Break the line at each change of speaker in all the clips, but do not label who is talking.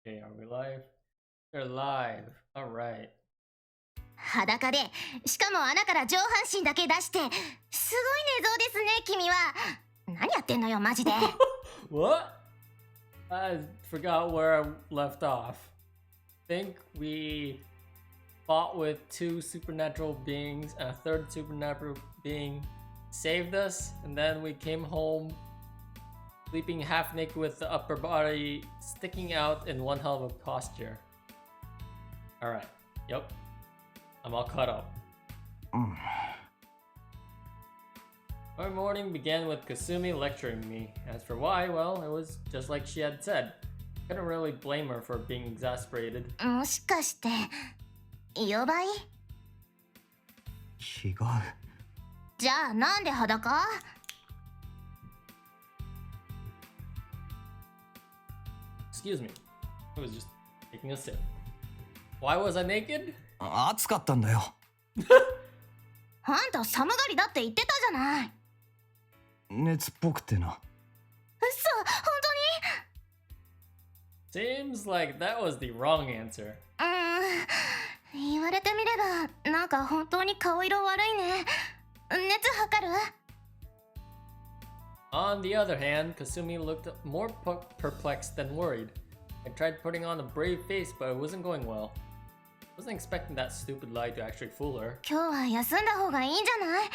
Okay, are we live? We're live. Alright.
裸で、しかも穴から上半身だけ出して、すごい寝相ですね、君は。何やってんのよ、マジで。
What? I forgot where I left off. Think we fought with two supernatural beings and a third supernatural being saved us, and then we came home sleeping half naked with the upper body sticking out in one hell of a posture. Alright. Yep. I'm all caught up. My morning began with Kasumi lecturing me. As for why, well, it was just like she had said. Couldn't really blame her for being exasperated.
もしかして、予売？
違う。
じゃあなんで裸？
Excuse me. I was just taking a sip. Why was I naked?
暑かったんだよ。
あんた寒がりだって言ってたじゃない。
熱っぽくてな。
嘘、本
Seems like that was the wrong answer.
当に？言われてみれば、なんか本当に顔色悪いね。熱測る？
On the other hand, Kasumi looked more perplexed than worried. I tried putting on a brave face, but it wasn't going well. Wasn't expecting that stupid lie to actually fool her.
今日は休んだ方がいいんじゃない？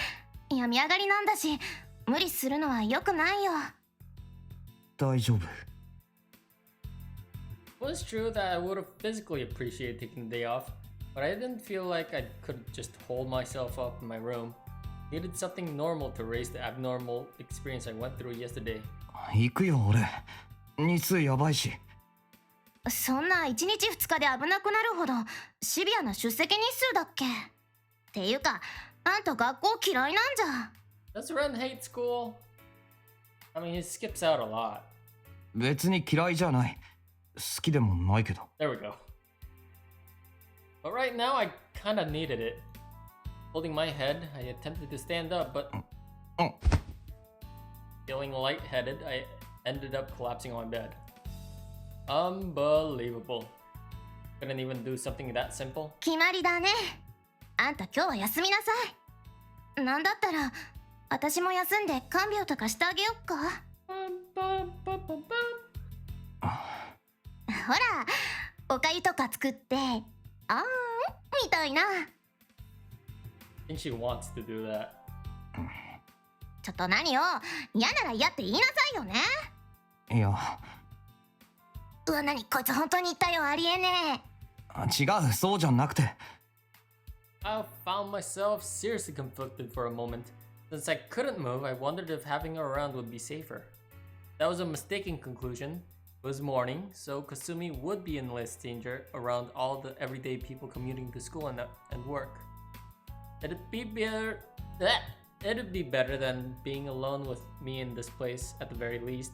病み上がりなんだし、無理するのは良くないよ。
大丈夫。
It was true that I would have physically appreciated taking the day off, but I didn't feel like I could just hold myself up in my room. Needed something normal to erase the abnormal experience I went through yesterday.
行くよ俺。日数やばいし。
そんな1日2日で危なくなるほどシビアな出席日数だっけ？っていうか、あんた学校嫌いなんじゃ。
Does Ren hate school? I mean, he skips out a lot.
別に嫌いじゃない。好きでもないけど。
There we go. But right now, I kinda needed it. Holding my head, I attempted to stand up, but feeling lightheaded, I ended up collapsing on my bed. Unbelievable. Couldn't even do something that simple.
決まりだね。あんた今日は休みなさい。なんだったら私も休んで看病とかしてあげよっか。ほら、おかゆとか作ってあーんみたいな。
I think she wants to do that.
ちょっと何よ、嫌なら嫌って言いなさいよね。
いや。
うわ、何こいつ本当に言ったよ、ありえね
違う、そうじゃなくて。
I found myself seriously conflicted for a moment. Since I couldn't move, I wondered if having her around would be safer. That was a mistaken conclusion. It was morning, so Kasumi would be in less danger around all the everyday people commuting to school and work. It'd be better than being alone with me in this place at the very least.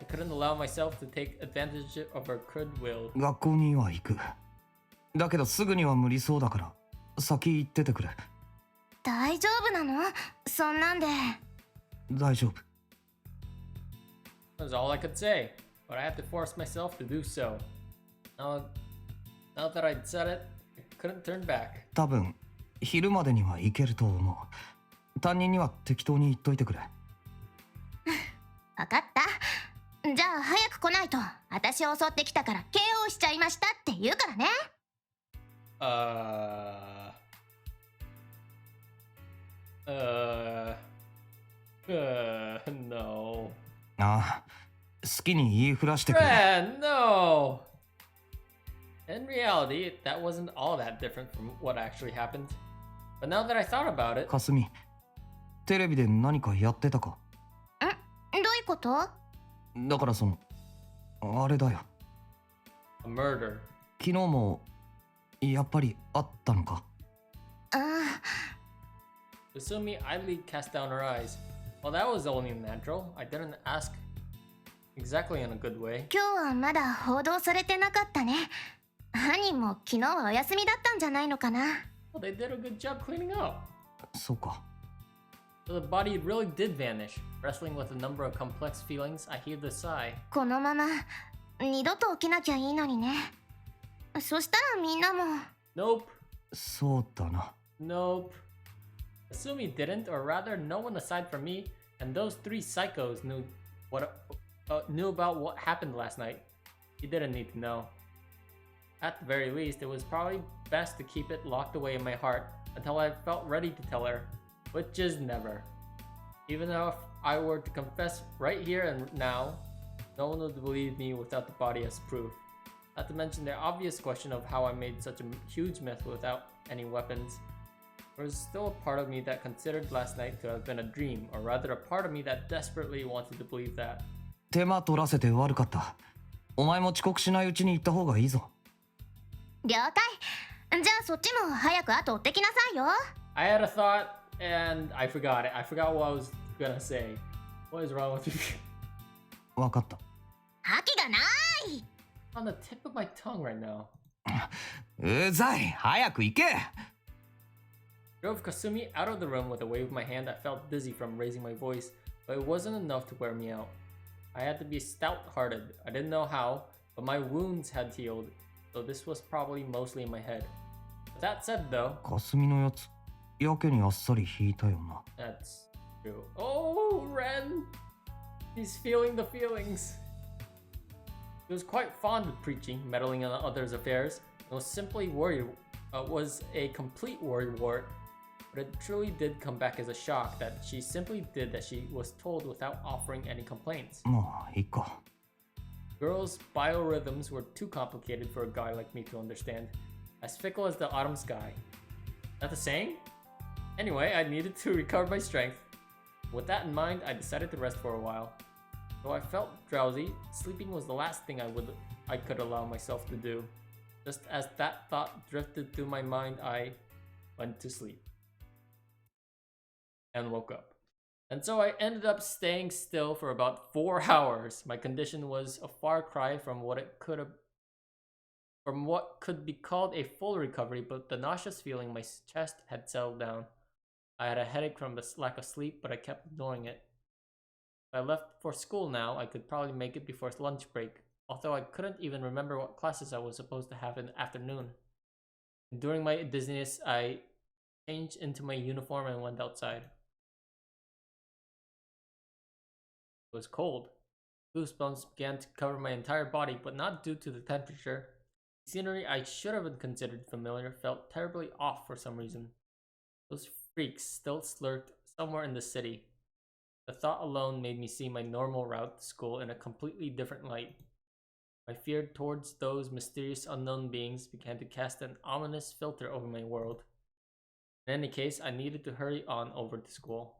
I couldn't allow myself to take advantage of her goodwill.
学校には行く。だけどすぐには無理そうだから、先行っててくれ。
大丈夫なの？そんなんで。
大丈夫。
That's all I could say, but I had to force myself to do so. Now that I'd said it, I couldn't turn back.
多分、昼までには行けると思う。担任には適当に言っといてくれ。
わかった。じゃあ早く来ないと私を襲ってきたから KO しちゃいましたって言うからね。
No.
ああ、好きに言いふらしてくれ。
No! In reality, that wasn't all that different from what actually happened. But now that I thought about it...
かすみ、テレビで何かやってたか？
どういうこと？
だからその、あれだよ。
A murder.
昨日も、やっぱりあったのか？Kasumi
idly cast down her eyes. Well, that was only natural. I didn't ask exactly in a good way.
今日はまだ報道されてなかったね。犯人も昨日はお休みだったんじゃないのかな。
Well, they did a good job cleaning up.
そうか。
So the body really did vanish. Wrestling with a number of complex feelings, I heaved a sigh.
このまま二度と起きなきゃいいのにね。そしたらみんなも。
Nope.
そうだな。
Nope. Asumi didn't, or rather, no one aside from me and those three psychos knew about what happened last night. He didn't need to know. At the very least, it was probably best to keep it locked away in my heart until I felt ready to tell her, which is never. Even though if I were to confess right here and now, no one would believe me without the body as proof. Not to mention the obvious question of how I made such a huge mess without any weapons. There was still a part of me that considered last night to have been a dream, or rather a part of me that desperately wanted to believe that.
手間取らせて悪かった。お前も遅刻しないうちに行った方がいいぞ。
了解。じゃあそっちも早く後追ってきなさいよ。
I had a thought and I forgot it. I forgot what I was gonna say. What is wrong with you?
わかった。
覇気がない。
On the tip of my tongue right now.
うざい。早く行け。
Drove Kasumi out of the room with a wave of my hand that felt dizzy from raising my voice, but it wasn't enough to wear me out. I had to be stout-hearted. I didn't know how, but my wounds had healed, so this was probably mostly in my head. But that said though...
かすみのやつ、やけにあっさり引いたよな。
That's true. Oh, Ren! He's feeling the feelings. He was quite fond of preaching, meddling in others' affairs, and was a complete worrywart. But it truly did come back as a shock that she simply did that she was told without offering any complaints.
まあ、いいか。
Girls' biorhythms were too complicated for a guy like me to understand, as fickle as the autumn sky. That the saying? Anyway, I needed to recover my strength. With that in mind, I decided to rest for a while. Though I felt drowsy, sleeping was the last thing I could allow myself to do. Just as that thought drifted through my mind, I went to sleep. And woke up. And so I ended up staying still for about 4 hours. My condition was a far cry from what could be called a full recovery, but the nauseous feeling in my chest had settled down. I had a headache from the lack of sleep, but I kept ignoring it. If I left for school now, I could probably make it before lunch break, although I couldn't even remember what classes I was supposed to have in the afternoon. And during my dizziness, I changed into my uniform and went outside. It was cold. Goosebumps began to cover my entire body, but not due to the temperature. The scenery I should have considered familiar felt terribly off for some reason. Those freaks still lurked somewhere in the city. The thought alone made me see my normal route to school in a completely different light. My fear towards those mysterious unknown beings began to cast an ominous filter over my world. In any case, I needed to hurry on over to school.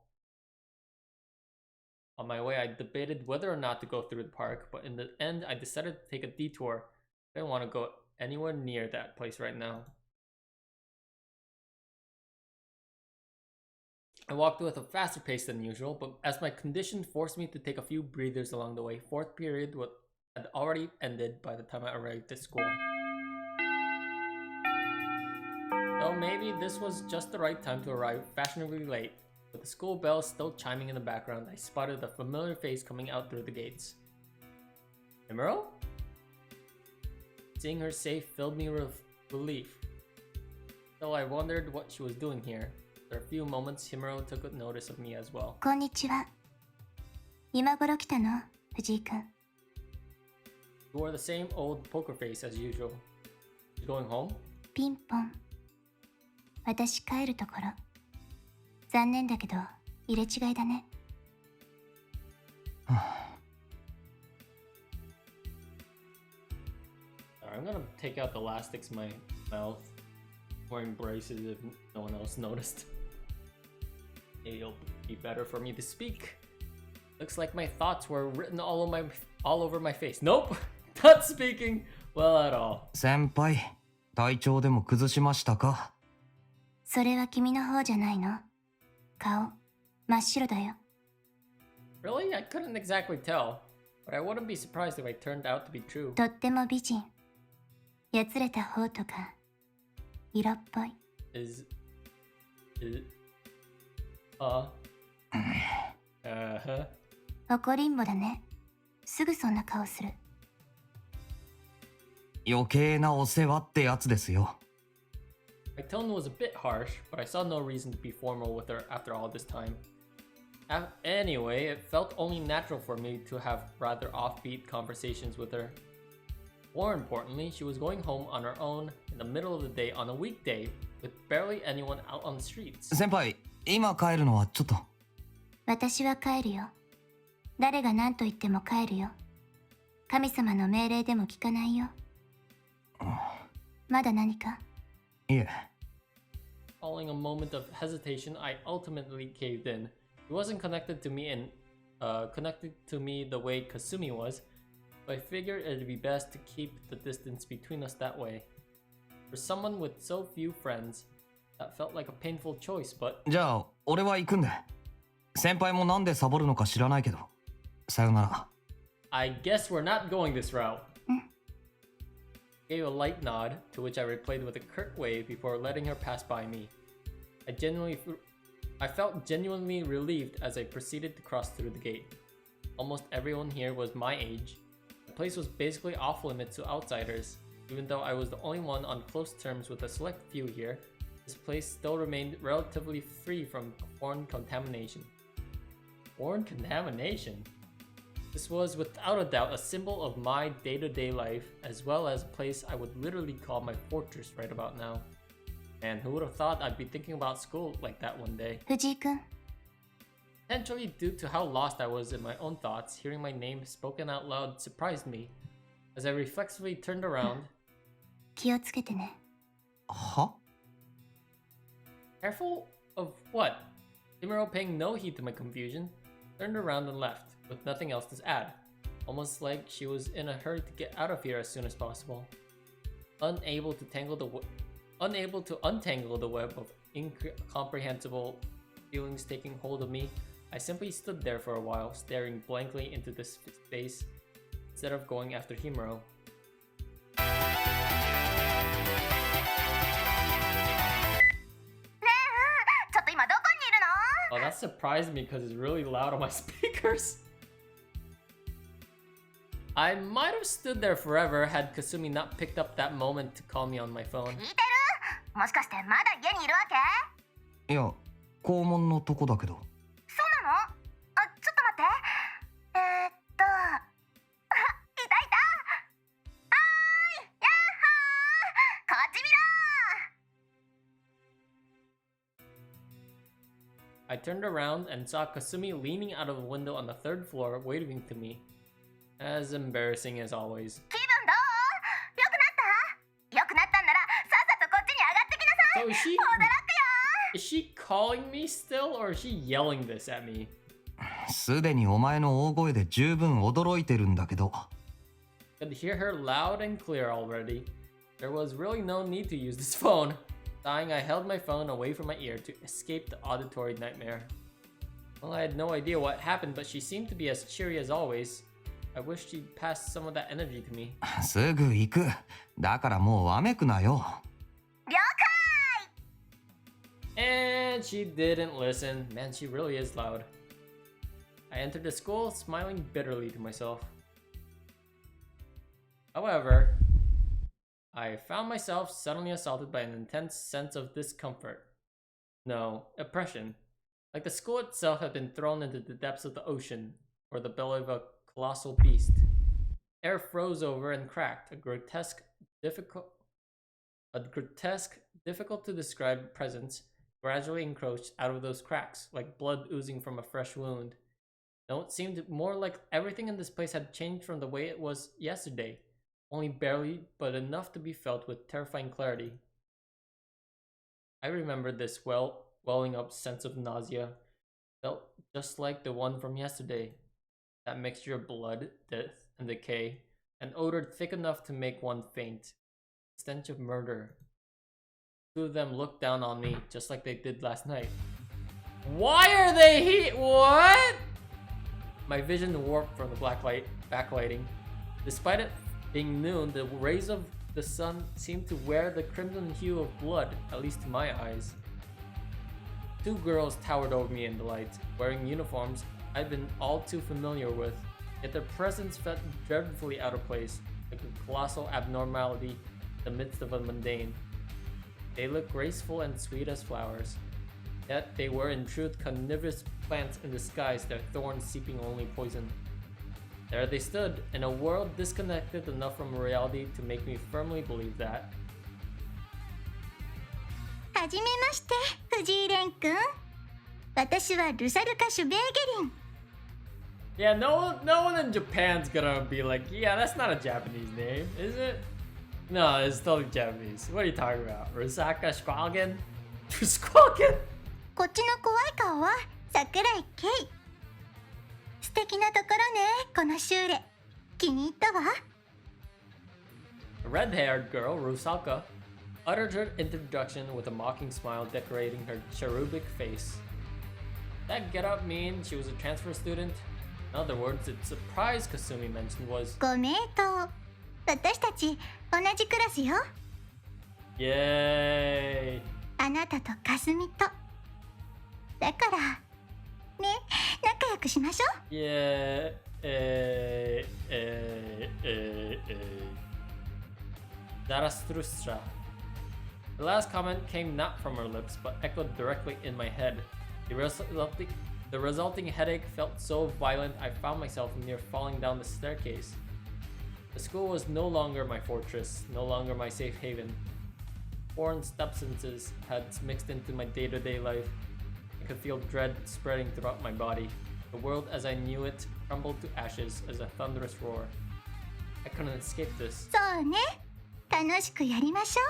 On my way, I debated whether or not to go through the park, but in the end, I decided to take a detour. I didn't want to go anywhere near that place right now. I walked with a faster pace than usual, but as my condition forced me to take a few breathers along the way, fourth period had already ended by the time I arrived at school. Though maybe this was just the right time to arrive fashionably late. With the school bells still chiming in the background, I spotted a familiar face coming out through the gates. Himuro? Seeing her safe filled me with relief. Still, I wondered what she was doing here. After a few moments, Himuro took notice of me as well.
こんにちは。今頃来たの、藤井くん。
You wore the same old poker face as usual. You going home?
ピンポン。私帰るところ。残念だけど、入れ違いだね。
I'm gonna take out the elastics in my mouth. Wearing braces if no one else noticed. It'll be better for me to speak. Looks like my thoughts were written all over my face. Nope, not speaking well at all.
先輩、体調でも崩しましたか？
それは君の方じゃないの？顔、真っ白だよ。
Really? I couldn't exactly tell, but I wouldn't be surprised if it turned out to be true.
とっても美人。やつれた方とか、色っぽい。怒りんぼだね。すぐそんな顔する。
余計なお世話ってやつですよ。
My tone was a bit harsh, but I saw no reason to be formal with her after all this time. Anyway, it felt only natural for me to have rather offbeat conversations with her. More importantly, she was going home on her own in the middle of the day on a weekday with barely anyone out on the streets.
先輩、今帰るのはちょっと。
私は帰るよ。誰が何と言っても帰るよ。神様の命令でも聞かないよ。まだ何か？
いえ。
Following a moment of hesitation, I ultimately caved in. He wasn't connected to me the way Kasumi was, so I figured it'd be best to keep the distance between us that way. For someone with so few friends, that felt like a painful choice, but...
じゃあ、俺は行くんで。先輩もなんでサボるのか知らないけど。さよなら。
I guess we're not going this route. Gave a light nod, to which I replied with a curt wave before letting her pass by me. I felt genuinely relieved as I proceeded to cross through the gate. Almost everyone here was my age. The place was basically off limits to outsiders. Even though I was the only one on close terms with a select few here, this place still remained relatively free from foreign contamination. Foreign contamination? This was without a doubt a symbol of my day-to-day life, as well as a place I would literally call my fortress right about now. And who would have thought I'd be thinking about school like that one day?
藤井君。
Potentially due to how lost I was in my own thoughts, hearing my name spoken out loud surprised me. As I reflexively turned around...
気をつけてね。
は？
Careful of what? Himuro, paying no heed to my confusion, turned around and left, with nothing else to add. Almost like she was in a hurry to get out of here as soon as possible. Unable to untangle the web of incomprehensible feelings taking hold of me, I simply stood there for a while, staring blankly into this space instead of going after Himuro. Oh, that surprised me because it's really loud on my speakers. I might have stood there forever had Kasumi not picked up that moment to call me on my phone.
もしかしてまだ家にいるわけ？
いや、校門のとこだけど。
そうなの？あ、ちょっと待って。いたいた。はーい、やっほー、こっち見ろ。
I turned around and saw Kasumi leaning out of a window on the third floor, waving to me. As embarrassing as always.
気分どう？良くなった？良くなったんならさっさとこっちに上がってきなさい。
So
驚くよ。
is she calling me still, or is she yelling this at me?
すでにお前の大声で十分驚いてるんだけど。
Could hear her loud and clear already. There was really no need to use this phone. Sighing, I held my phone away from my ear to escape the auditory nightmare. Well, I had no idea what happened, but she seemed to be as cheery as always. I wish she'd pass some of that energy to me.
すぐ行く。だからもうわめくなよ。
了解。
And she didn't listen. Man, she really is loud. I entered the school, smiling bitterly to myself. However, I found myself suddenly assaulted by an intense sense of discomfort. No, oppression. Like the school itself had been thrown into the depths of the ocean, or the belly of a colossal beast. Air froze over and cracked, a grotesque, difficult to describe presence gradually encroached out of those cracks, like blood oozing from a fresh wound. No, it seemed more like everything in this place had changed from the way it was yesterday, only barely, but enough to be felt with terrifying clarity. I remembered this welling up sense of nausea, felt just like the one from yesterday. That mixture of blood, death, and decay, an odor thick enough to make one faint. Stench of murder. Two of them looked down on me, just like they did last night. Why are they here? What? My vision warped from the backlighting. Despite it being noon, the rays of the sun seemed to wear the crimson hue of blood, at least to my eyes. Two girls towered over me in the light, wearing uniforms I'd been all too familiar with, yet their presence felt dreadfully out of place, like a colossal abnormality in the midst of a mundane. They looked graceful and sweet as flowers, yet they were in truth carnivorous plants in disguise, their thorns seeping only poison. There they stood, in a world disconnected enough from reality to make me firmly believe that.
はじめまして、藤井蓮くん。私はルサルカ・シュベーゲリン。
Yeah, no one in Japan's gonna be like, yeah, that's not a Japanese name, is it? No, it's totally Japanese. What are you talking about? Rusaka Squalgen? Squalgen?
こっちの怖い顔は桜井圭。素敵なところね、このシューレ。気に入ったわ。
The red-haired girl, Rusaka, uttered her introduction with a mocking smile decorating her cherubic face. That get-up mean she was a transfer student? In other words, the surprise Kasumi mentioned was
ご名答。私たち同じクラスよ。
Yay!
あなたとかすみと。だからね、仲良くしましょう。
Yeah. Zarathustra. The last comment came not from her lips, but echoed directly in my head. The resulting headache felt so violent I found myself near falling down the staircase. The school was no longer my fortress, no longer my safe haven. Foreign substances had mixed into my day-to-day life. I could feel dread spreading throughout my body. The world as I knew it crumbled to ashes as a thunderous roar. I couldn't escape this.
そうね。楽しくやりましょう。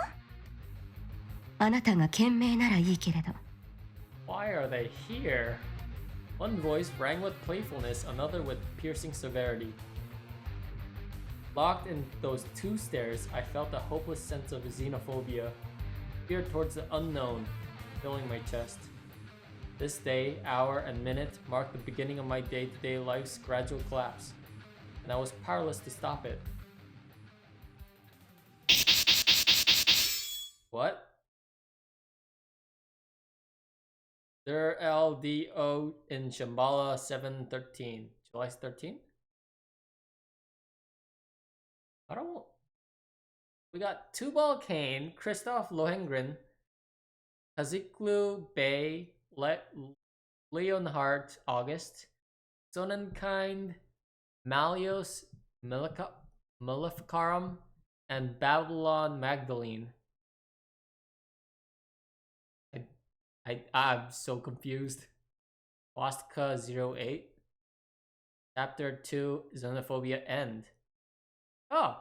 あなたが賢明ならいいけれど。
Why are they here? One voice rang with playfulness, another with piercing severity. Locked in those two stares, I felt a hopeless sense of xenophobia, fear towards the unknown, filling my chest. This day, hour, and minute marked the beginning of my day-to-day life's gradual collapse, and I was powerless to stop it. What? There LDO in Shambhala 713. July 13? I don't. We got Tubal Cain, Christoph Lohengrin, Kaziklu Bay, Leonhardt August, Sonnenkind, Malios Maleficarum, and Babylon Magdalene. I'm so confused. Wastka 08. Chapter 2, Xenophobia End. Oh.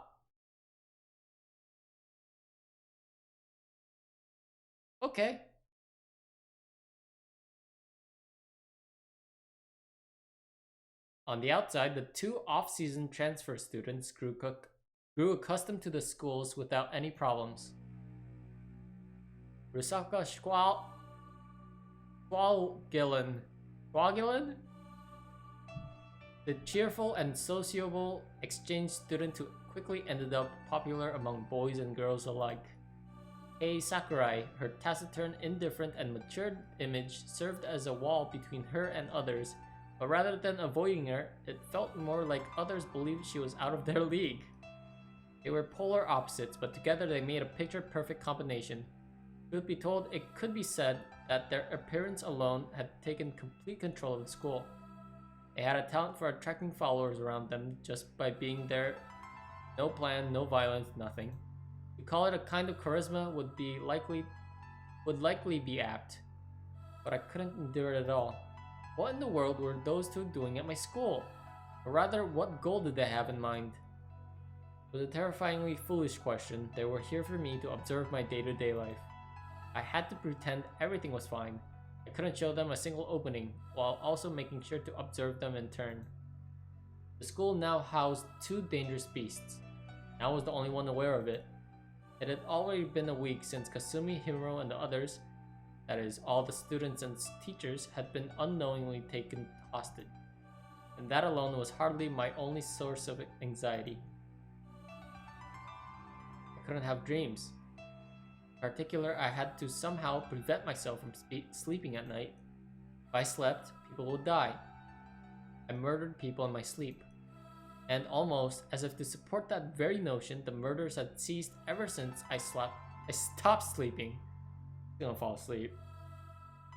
Okay. On the outside, the two off-season transfer students grew accustomed to the schools without any problems. Rusaka Squalgillen, the cheerful and sociable exchange student who quickly ended up popular among boys and girls alike. Kei Sakurai, her taciturn, indifferent, and matured image served as a wall between her and others, but rather than avoiding her, it felt more like others believed she was out of their league. They were polar opposites, but together they made a picture-perfect combination. Truth be told, it could be said that their appearance alone had taken complete control of the school. They had a talent for attracting followers around them just by being there. No plan, no violence, nothing. To call it a kind of charisma would likely be apt, but I couldn't endure it at all. What in the world were those two doing at my school? Or rather, what goal did they have in mind? It was a terrifyingly foolish question. They were here for me to observe my day-to-day life. I had to pretend everything was fine. I couldn't show them a single opening, while also making sure to observe them in turn. The school now housed two dangerous beasts. I was the only one aware of it. It had already been a week since Kasumi, Himuro, and the others, that is, all the students and teachers, had been unknowingly taken hostage. And that alone was hardly my only source of anxiety. I couldn't have dreams. In particular, I had to somehow prevent myself from sleeping at night. If I slept, people would die. I murdered people in my sleep. And almost as if to support that very notion, the murders had ceased ever since I stopped sleeping. I'm gonna fall asleep.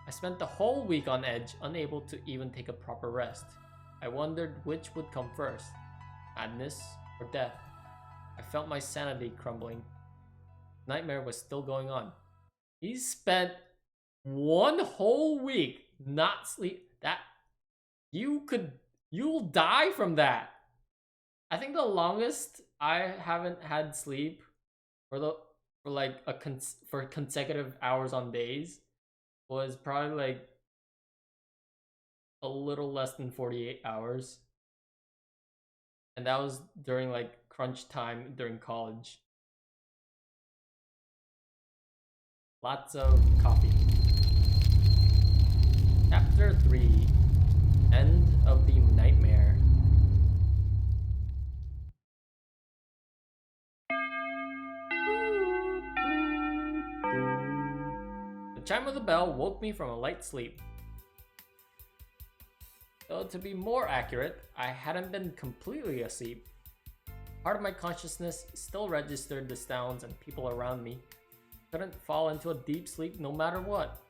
I spent the whole week on edge, unable to even take a proper rest. I wondered which would come first, madness or death. I felt my sanity crumbling. Nightmare was still going on. He spent one whole week not sleep. That you'll die from that. I think the longest I haven't had sleep for like for consecutive hours on days was probably like a little less than 48 hours. And that was during like crunch time during college. Lots of coffee. Chapter 3, End of the Nightmare. The chime of the bell woke me from a light sleep. Though to be more accurate, I hadn't been completely asleep. Part of my consciousness still registered the sounds and people around me. Couldn't fall into a deep sleep no matter what.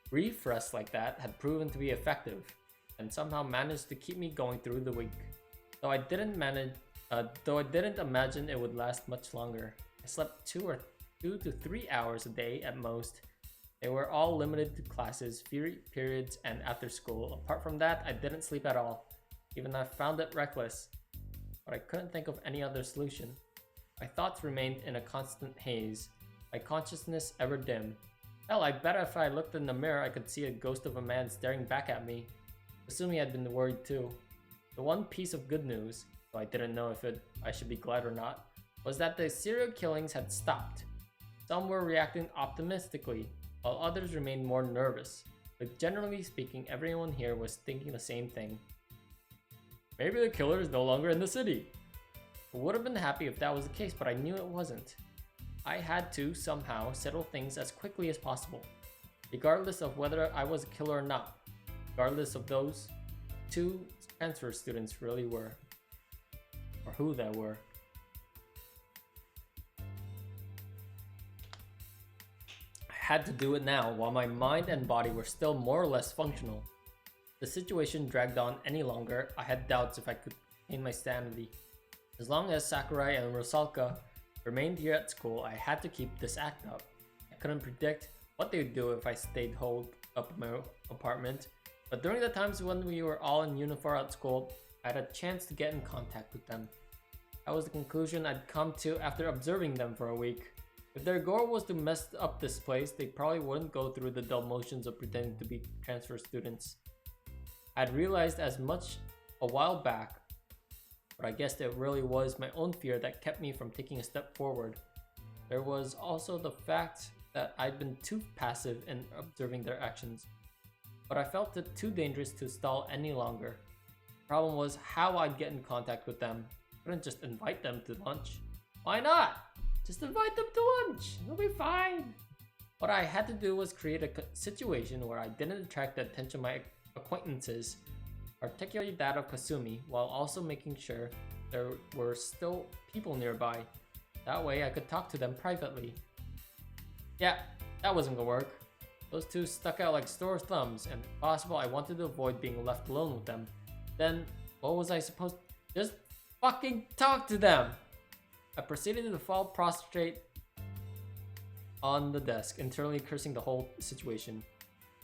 Brief rest like that had proven to be effective, and somehow managed to keep me going through the week. Though I didn't imagine it would last much longer. I slept 2 to 3 hours a day at most. They were all limited to classes, periods, and after school. Apart from that, I didn't sleep at all. Even I found it reckless. But I couldn't think of any other solution. My thoughts remained in a constant haze. My consciousness ever dim. Hell, I bet if I looked in the mirror, I could see a ghost of a man staring back at me. Assuming I'd been worried too. The one piece of good news, though I didn't know if I should be glad or not, was that the serial killings had stopped. Some were reacting optimistically, while others remained more nervous. But generally speaking, everyone here was thinking the same thing. Maybe the killer is no longer in the city. I would have been happy if that was the case, but I knew it wasn't. I had to, somehow, settle things as quickly as possible, regardless of whether I was a killer or not, regardless of those 2 transfer students really were, or who they were. I had to do it now, while my mind and body were still more or less functional. If the situation dragged on any longer, I had doubts if I could maintain my sanity. As long as Sakurai and Rusalka remained here at school, I had to keep this act up. I couldn't predict what they would do if I stayed holed up in my apartment, but during the times when we were all in uniform at school, I had a chance to get in contact with them. That was the conclusion I'd come to after observing them for a week. If their goal was to mess up this place, they probably wouldn't go through the dull motions of pretending to be transfer students. I'd realized as much a while back, but I guess it really was my own fear that kept me from taking a step forward. There was also the fact that I'd been too passive in observing their actions, but I felt it too dangerous to stall any longer. The problem was how I'd get in contact with them. I couldn't just invite them to lunch. Why not? Just invite them to lunch. It'll be fine. What I had to do was create a situation where I didn't attract the attention of my acquaintances, particularly that of Kasumi, while also making sure there were still people nearby. That way I could talk to them privately. Yeah, that wasn't gonna work. Those 2 stuck out like sore thumbs, and if possible, I wanted to avoid being left alone with them. Then, what was I supposed to just fucking talk to them? I proceeded to fall prostrate on the desk, internally cursing the whole situation.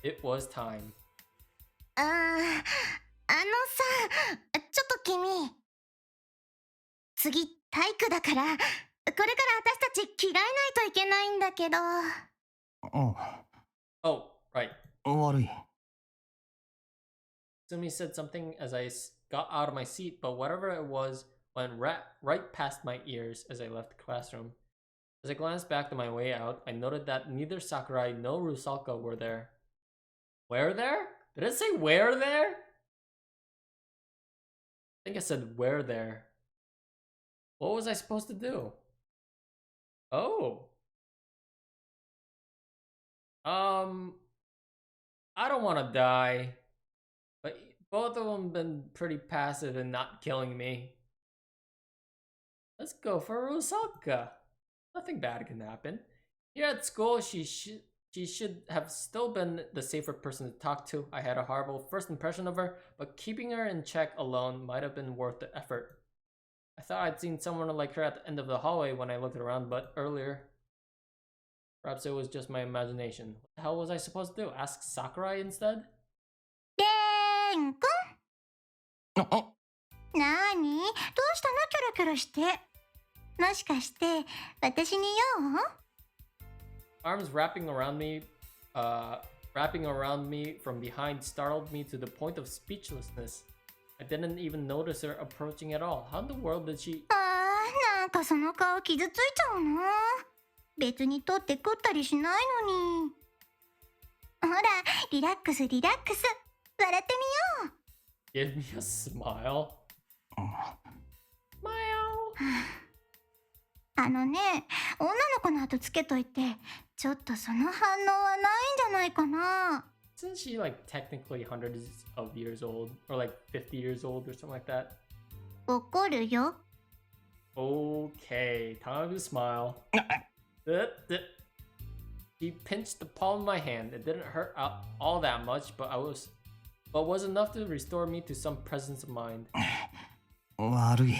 It was time.
あのさ、ちょっと君。次、体育だから、これから私たち着替えないといけないんだけど。
Oh, right.
悪い。
Sumi said something as I got out of my seat, but whatever it was went right past my ears as I left the classroom. As I glanced back on my way out, I noted that neither Sakurai nor Rusalka were there. Where there? Did it say where there? I think it said where there. What was I supposed to do? Oh. I don't want to die. But Both of them been pretty passive and not killing me. Let's go for Rusalka. Nothing bad can happen. Here at school, she should have still been the safer person to talk to. I had a horrible first impression of her, but keeping her in check alone might have been worth the effort. I thought I'd seen someone like her at the end of the hallway when I looked around, but earlier. Perhaps it was just my imagination. What the hell was I supposed to do? Ask Sakurai instead?
レン君
あ、
なーにどうしたのキョロキョロして。もしかして私に用？
Arms wrapping around me from behind startled me to the point of speechlessness. I didn't even notice her approaching at all. How in the world did she...
あー、なんかその顔傷ついちゃうな。別に取って食ったりしないのに。ほら、リラックスリラックス。笑ってみよう。
Give me a smile. Smile.
あのね、女の子の後つけといて、ちょっとその反応はないんじゃないかな。
Isn't she like technically hundreds of years old? Or like 50 years old or something like that?
怒るよ。
Okay, time to smile. She pinched the palm of my hand. It didn't hurt all that much, but was enough to restore me to some presence of mind.
悪い。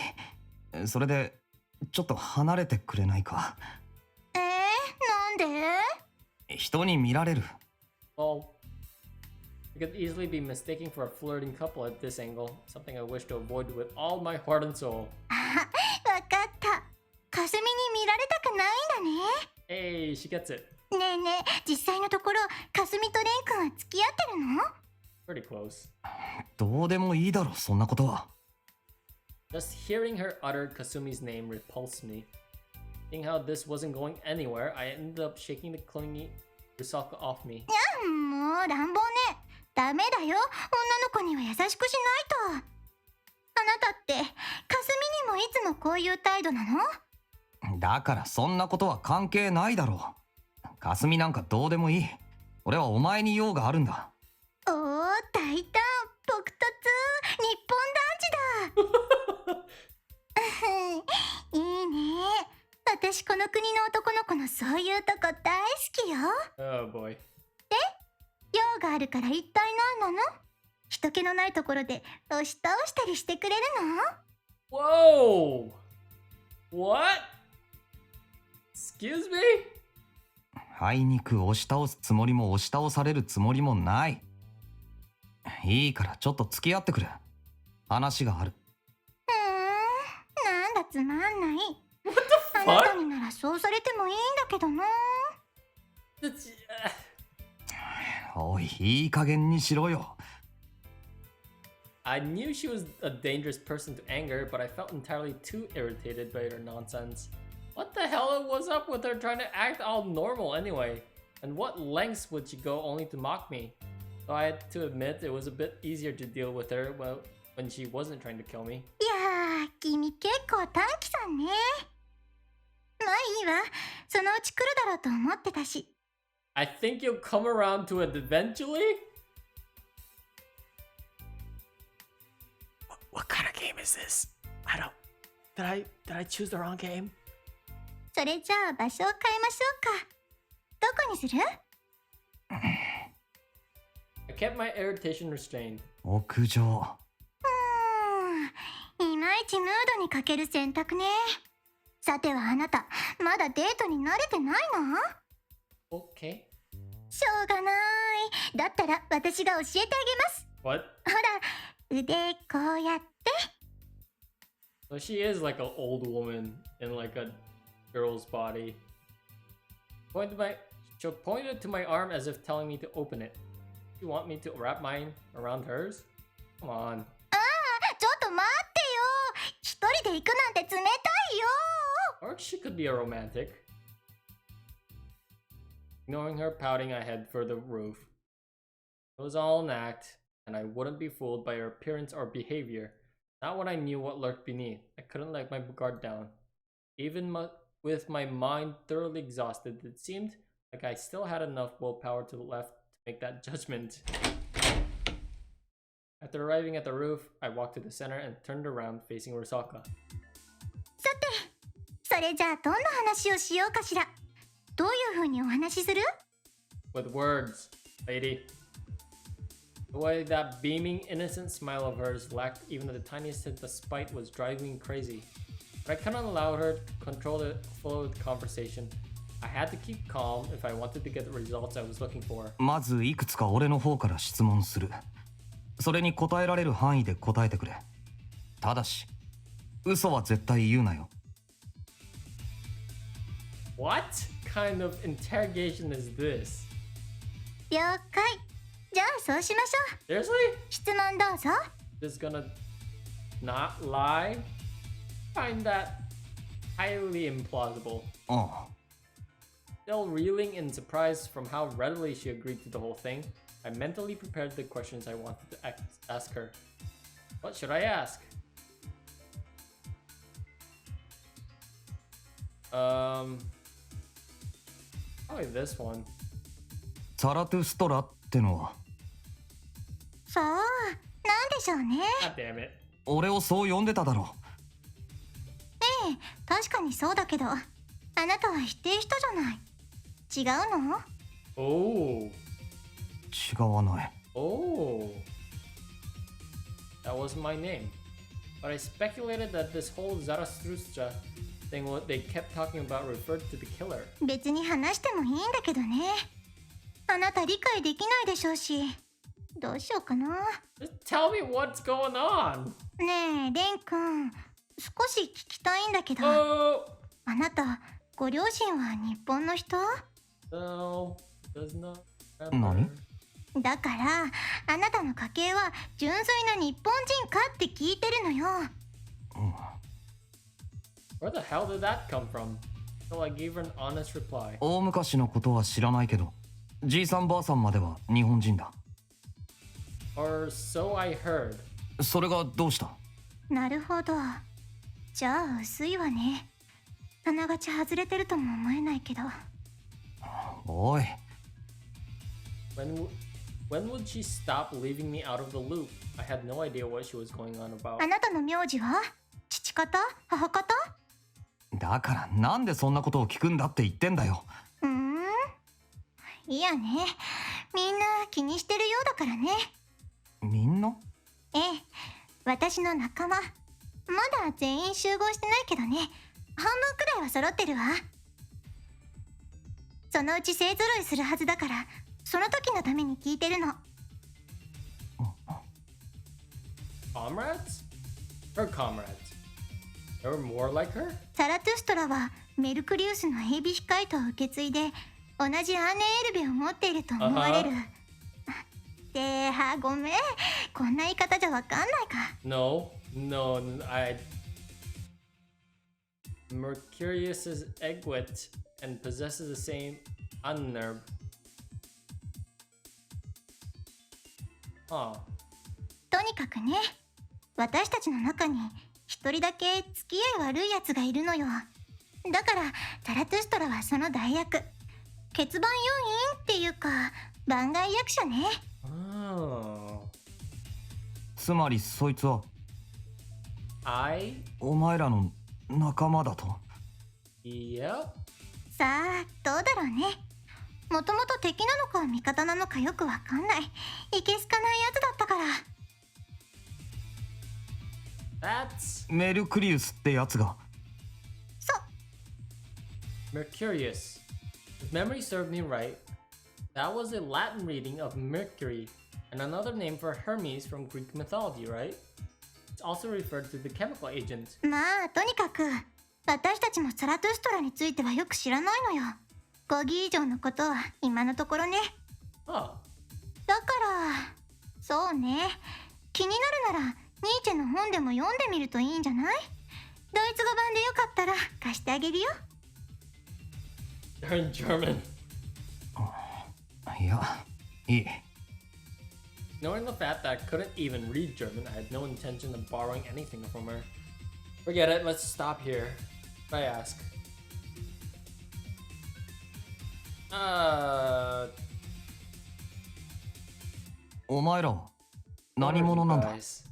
それでちょっと離れてくれないか。
なんで？
人に見られる。
Well, I could easily be mistaken for a flirting couple at this angle, something I wish to avoid with all my heart and soul.
わかった。かすみに見られたくないんだね。
Hey, she gets it.
ねえねえ、実際のところ、かすみとレン君は付き合ってるの？
Pretty close.
どうでもいいだろ、そんなことは。
Just hearing her utter Kasumi's name repulsed me. Seeing how this wasn't going anywhere, I ended up shaking the clingy Rusaka off me.
もう乱暴ね。ダメだよ。女の子には優しくしないと。あなたって、かすみにもいつもこういう態度なの？
だからそんなことは関係ないだろう。かすみなんかどうでもいい。俺はお前に用があるんだ。
おー、大胆、朴突、日本男児だ。いいね。私この国の男の子のそういうとこ大好きよ。
Oh boy.
用があるから一体何なの？人気のないところで押し倒したりしてくれるの？
Whoa! What? Excuse me?
あいにく押し倒すつもりも押し倒されるつもりもない。いいからちょっと付き合ってくれ。話がある。
なんだつまんない。
What the
あなた
fuck?
にならそうされてもいいんだけどな。
おい、いい加減にしろよ。
I knew she was a dangerous person to anger, but I felt entirely too irritated by her nonsense. What the hell was up with her trying to act all normal anyway? And what lengths would she go only to mock me? So I had to admit it was a bit easier to deal with her when she wasn't trying to kill me.
いやー、君結構短気さんね。まあいいわ。そのうち来るだろうと思ってたし。
I think you'll come around to it eventually? What kind of game is this? Did I choose the wrong game?
それじゃあ場所を変えましょうか。どこにする？
I kept my irritation restrained.
屋上。
いまいちムードに欠ける選択ね。さてはあなた、まだデートに慣れてないの？
Okay.
しょうがない。だったら私が教えてあげます。
What?
ほら、腕こうやって。
So she is like an old woman in like a girl's body. She pointed to my arm as if telling me to open it. You want me to wrap mine around hers? Come on.
ちょっと待ってよ。一人で行くなんて冷たいよ。
Or she could be a romantic. Ignoring her pouting, I head for the roof. It was all an act, and I wouldn't be fooled by her appearance or behavior. Not when I knew what lurked beneath. I couldn't let my guard down. Even with my mind thoroughly exhausted, it seemed like I still had enough willpower to left to make that judgment. I After arriving at the roof, I walked to the center and turned around facing Rusaka.
さて、それじゃあどんな話をしようかしら。どういう風にお話しする？
With words, lady. The way that beaming, innocent smile of hers lacked even the tiniest hint of spite was driving me crazy. But I couldn't allow her to control the flow of the conversation. I had to keep calm if I wanted to get the results I was looking for.
まずいくつか俺の方から質問する。それに答えられる範囲で答えてくれ。ただし、嘘は絶対言うなよ。
What kind of interrogation is this?
了解。じゃあそうしましょう。
Seriously?
質問どうぞ。
Just gonna not lie? Find that highly implausible.
ああ。
Still reeling in surprise from how readily she agreed to the whole thing, I mentally prepared the questions I wanted to ask her. What should I ask? Probably this one.
ザラトゥストラってのは
さあ、なんでしょうね。
God damn it.
俺をそう呼んでただろ。
ええ、確かにそうだけど、あなたは否定したじゃない。違うの？
Oh.
違わない。
Oh. That wasn't my name. But I speculated that this whole Zarathustra thing what they kept talking about referred to the killer.
別に話してもいいんだけどね。あなた理解できないでしょうし、どうしようかな。
Just tell me what's going on.
ねえ、レン君、少し聞きたいんだけど、
Oh.
あなた、ご両親は日本の人？
No. Does not
何？
だから、あなたの家系は純粋な日本人かって聞いてるのよ。
Where the hell did that come from? So I gave her an honest reply.
大昔のことは知らないけど、じいさんばあさんまでは日本人だ。
Or so I heard.
それがどうした？
なるほど。じゃあ薄いわね。あながち外れてるとも思えないけど。
おい。
When would she stop leaving me out of the loop? I had no idea what she was going on about.
あなたの名字は？父方？母方？
だからなんでそんなことを聞くんだって言ってんだよ。
いやね。みんな気にしてるようだからね。
みんな？
ええ、私の仲間。まだ全員集合してないけどね。半分くらいは揃ってるわ。そのうち勢ぞろいするはずだから、その時のために聞いてるの。
Comrades? Her comrades. There were more like her?
サラトゥストラはメルクリウスのエビヒカイトを受け継いで、同じアーネエルベを持っていると思われる。ごめん。こんな言い方じゃわかんないか。
No, Mercurius is egwit and possesses the same unnerve. Huh.
とにかくね、私たちの中に一人だけ付き合い悪いやつがいるのよ。だからザラトゥストラはその代役、欠番要員っていうか番外役者ね。
Oh.
つまりそいつはお前らの仲間だと。
Yep.
さあどうだろうね。もともと敵なのか味方なのかよくわかんない、いけすかないやつだったから。
That's
メルクリウスってやつが。
そう。
Mercurius. If memory served me right, that was a Latin reading of Mercury, and another name for Hermes from Greek mythology, right? It's also referred to the chemical agent.
まあとにかく私たちもサラトゥストラについてはよく知らないのよ。5義以上のことは今のところね。
Oh.
だからそうね、気になるならニーチェの本でも読んでみるといいんじゃない？ドイツ語版でよかったら貸してあげるよ。
They're in German.
いや、いい。
Knowing the fact that I couldn't even read German, I had no intention of borrowing anything from her. Forget it, let's stop here. If I ask.
お前らは何者なんだ？
Guys.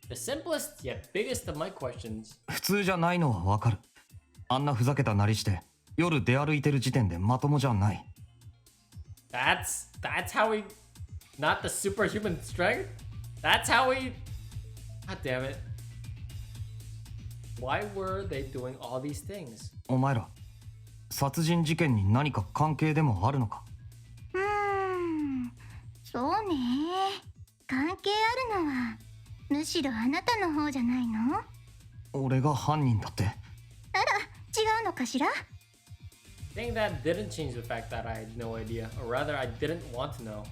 The simplest yet biggest of my questions.
普通じゃないのはわかる。あんなふざけたなりして夜出歩いてる時点でまともじゃない。
That's how we not the superhuman strength? That's how we God damn it. Why were they doing all these things?
お前ら殺人事件に何か関係でもあるのか？
そうね。関係あるのはむしろあなたの方じゃないの？
俺が犯人だって。
あら、違うのかしら？
Saying that didn't change the fact that I had no idea, or rather I didn't want to know.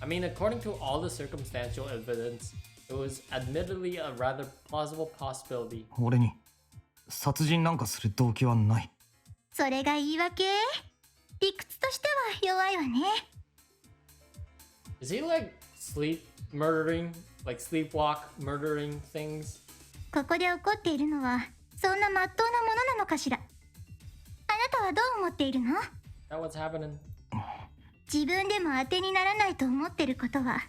I mean, according to all the circumstantial evidence, it was admittedly a rather plausible possibility.
俺に殺人なんかする動機はない。
それが言い訳？理屈としては弱いわね。
Is he like sleepwalk murdering things?
ここで起こっているのはそんな真っ当なものなのかしら？あなたはどう思っているの？
That what's happening?
自分でも当てにならないと思ってることは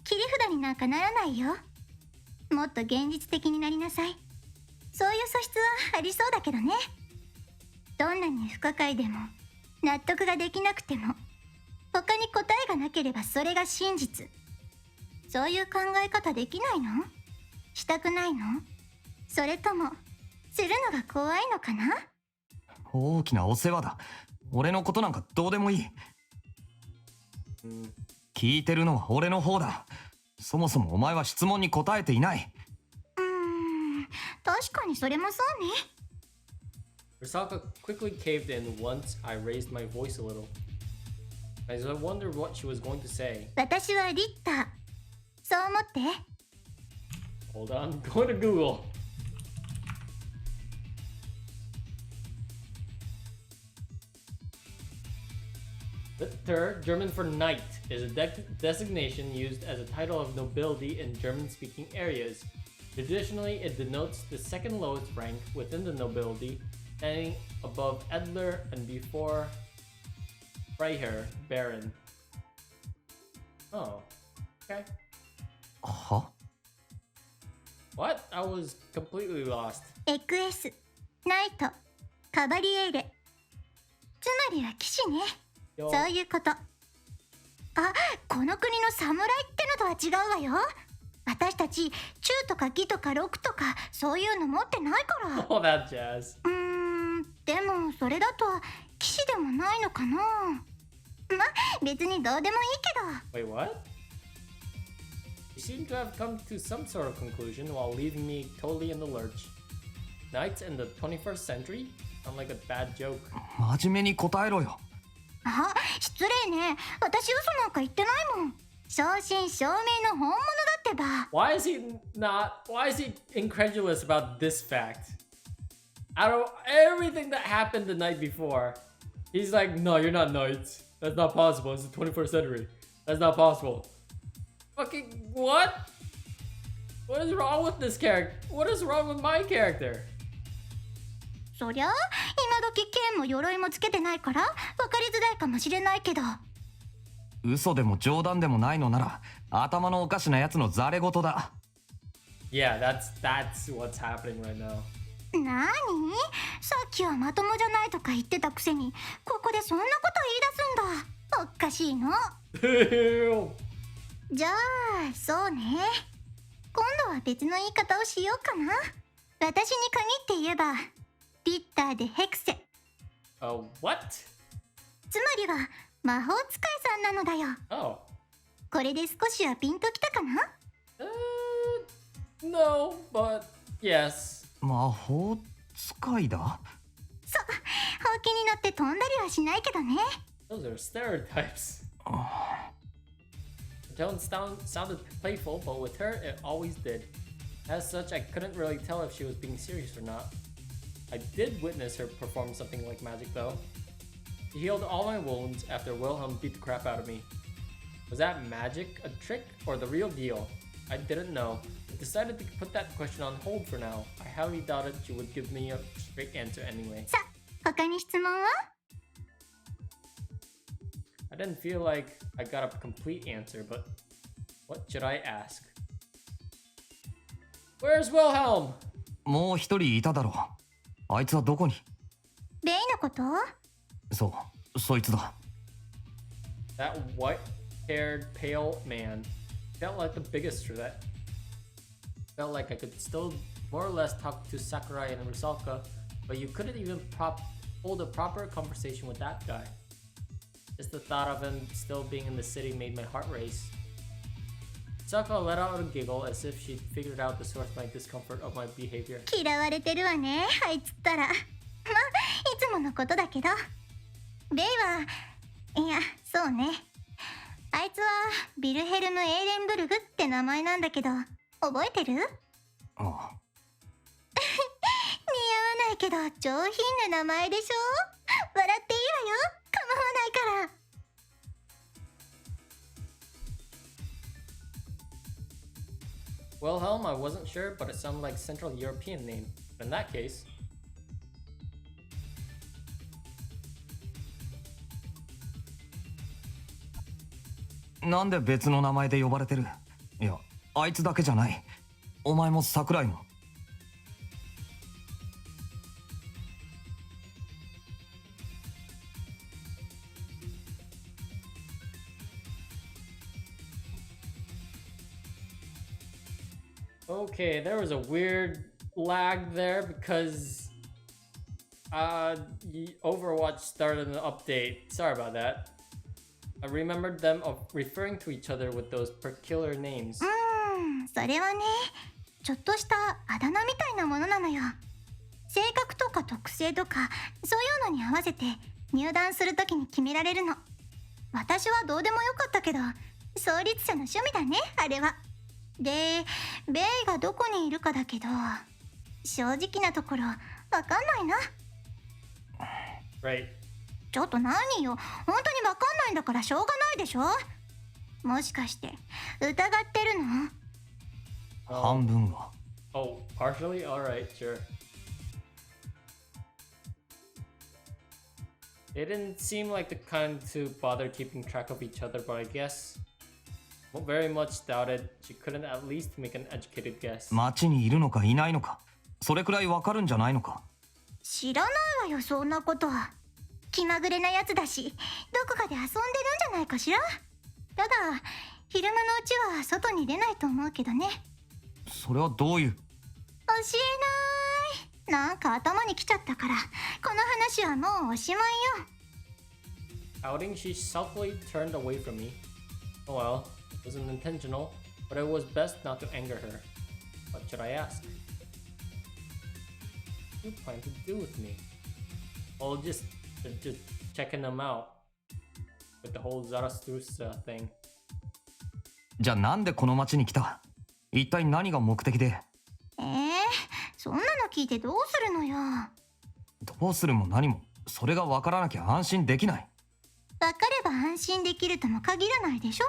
切り札になんかならないよ。もっと現実的になりなさい。そういう素質はありそうだけどね。どんなに不可解でも納得ができなくても他に答えがなければそれが真実。そういう考え方できないの？したくないの？それともするのが怖いのかな？
大きなお世話だ。俺のことなんかどうでもいい。聞いてるのは俺の方だ。そもそもお前は質問に答えていない。
確かにそれもそうね。
Risaka quickly caved in once I raised my voice a little. As I wondered what she was going to say.
私はリッター。そう思って。
Hold on, going to Google. Ritter, German for knight, is a designation used as a title of nobility in German-speaking areas. Traditionally, it denotes the second lowest rank within the nobility, standing above Edler and before Freiherr, Baron. Oh, okay.
は？
What? I was completely lost.
XS、ナイト、カバリエーレ。つまりは騎士ね。
よ
そういうこと。あ、この国の侍ってのとは違うわよ。私たち、中とか義とか6とか、そういうの持ってないから。
All that jazz.
でもそれだと騎士でもないのかな。ま、別にどうでもいいけど。
Wait, what? You seem to have come to some sort of conclusion while leaving me totally in the lurch. Knights in the 21st century? Sound like a bad joke.
真面目に答えろよ。
あ、失礼ね。私嘘なんか言ってないもん。正真正銘の本物だってば。
Why is he incredulous about this fact? Out of everything that happened the night before, he's like, no, you're not knights. That's not possible. It's the 21st century. That's not possible. Fucking what? What is wrong with this character? What is wrong with my character?
そりゃ、今時剣も鎧もつけてないから分かりづらいかもしれないけど。
嘘でも冗談でもないのなら頭のおかしなやつのザレ言だ。
Yeah, that's what's happening right now.
なに？さっきはまともじゃないとか言ってたくせにここでそんなこと言い出すんだ。おかしいの。じゃあそうね。今度は別の言い方をしようかな。私に限って言えばリッターでヘクセ。
What?
つまりは魔法使いさんなのだよ。
Oh.
これで少しはピンときたかな？
No, but yes.
魔法使いだ？
そう、ほうきに乗って飛んだりはしないけどね。
Those are stereotypes. The tone sounded playful, but with her, it always did. As such, I couldn't really tell if she was being serious or not. I did witness her perform something like magic, though. She healed all my wounds after Wilhelm beat the crap out of me. Was that magic, a trick, or the real deal? I didn't know. I decided to put that question on hold for now. I highly doubted she would give me a straight answer anyway.
さ、他に質問は？
I didn't feel like I got a complete answer, but what should I ask? Where's Wilhelm?
もう一人いただろう。あいつはどこに？
ベイのこと？
そいつだ。
That white-haired, pale man felt like the biggest threat. Felt like I could still more or less talk to Sakurai and Rusaka, but you couldn't even hold a proper conversation with that guy. Just the thought of him still being in the city made my heart race. Rusaka let out a giggle as if she'd figured out the source of my discomfort of my behavior.
嫌われてるわね、あいつったら。まあ、いつものことだけど。ベイは、いや、そうね。あいつはビルヘルム・エーレンブルグって名前なんだけど、覚えてる？
ああ。
似合わないけど上品な名前でしょ？笑っていいわよ。構わないから。
Wilhelm, I wasn't sure, but it sounded like a Central European name. In that case,
なんで別の名前で呼ばれてる？いや、あいつだけじゃない。お前も桜井も。
Okay, there was a weird lag there because Overwatch started an update. Sorry about that. I remembered them of referring to each other with those peculiar names.
それはね、ちょっとしたあだ名みたいなものなのよ。性格とか特性とか、そういうのに合わせて入団するときに決められるの。私はどうでもよかったけど、創立者の趣味だね、あれは。で、ベイがどこにいるかだけど、正直なところ、わかんないな。
Right.
ちょっと何よ、本当にわかんないんだからしょうがないでしょ。もしかして疑ってるの？
半分は。
Oh, partially? Alright, sure. They didn't seem like the kind to bother keeping track of each other, but I guess very much doubted she couldn't at least make an educated guess.
町にいるのかいないのか、それくらいわかるんじゃないのか。
知らないわよ、そんなことは。気まぐれなやつだし、どこかで遊んでるんじゃないかしら。ただ、昼間のうちは外に出ないと思うけどね。
それはどういう？
教えない。なんか頭にきちゃったから、この話はもうおしまいよ。
Outing, she sulkily turned away from me. Oh well, it wasn't intentional, but it was best not to anger her. What should I ask? What do you plan to do with me? Well, just checking them out with the whole Zarathustra thing.
じゃあなんでこの町に来た？一体何が目的で？
そんなの聞いてどうするのよ。
どうするも何も、それがわからなきゃ安心できない。
わかれば安心できるとも限らないでしょ。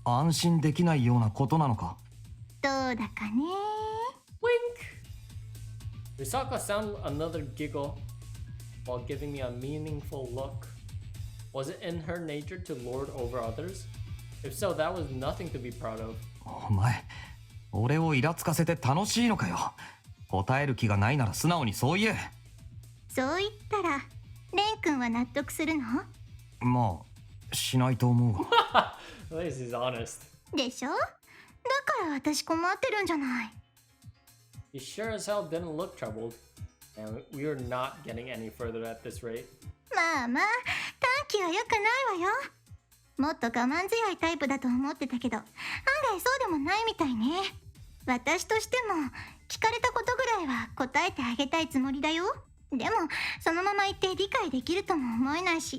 安心できないようなことなのか。
どうだかね。
Wink! Risaka sounded another giggle while giving me a meaningful look. Was it in her nature to lord over others? If so, that was nothing to be proud of.
お前、俺をイラつかせて楽しいのかよ。答える気がないなら素直にそう言え。
そう言ったら、レン君は納得するの？
まあ、しないと思うが。
This is honest.
でしょ？だから私困ってるんじゃない。
He sure as hell didn't look troubled. And we are not getting any further at this rate.
まあまあ、短期は良くないわよ。もっと我慢強いタイプだと思ってたけど、案外そうでもないみたいね。私としても、聞かれたことぐらいは答えてあげたいつもりだよ。でも、そのまま言って理解できるとも思えないし、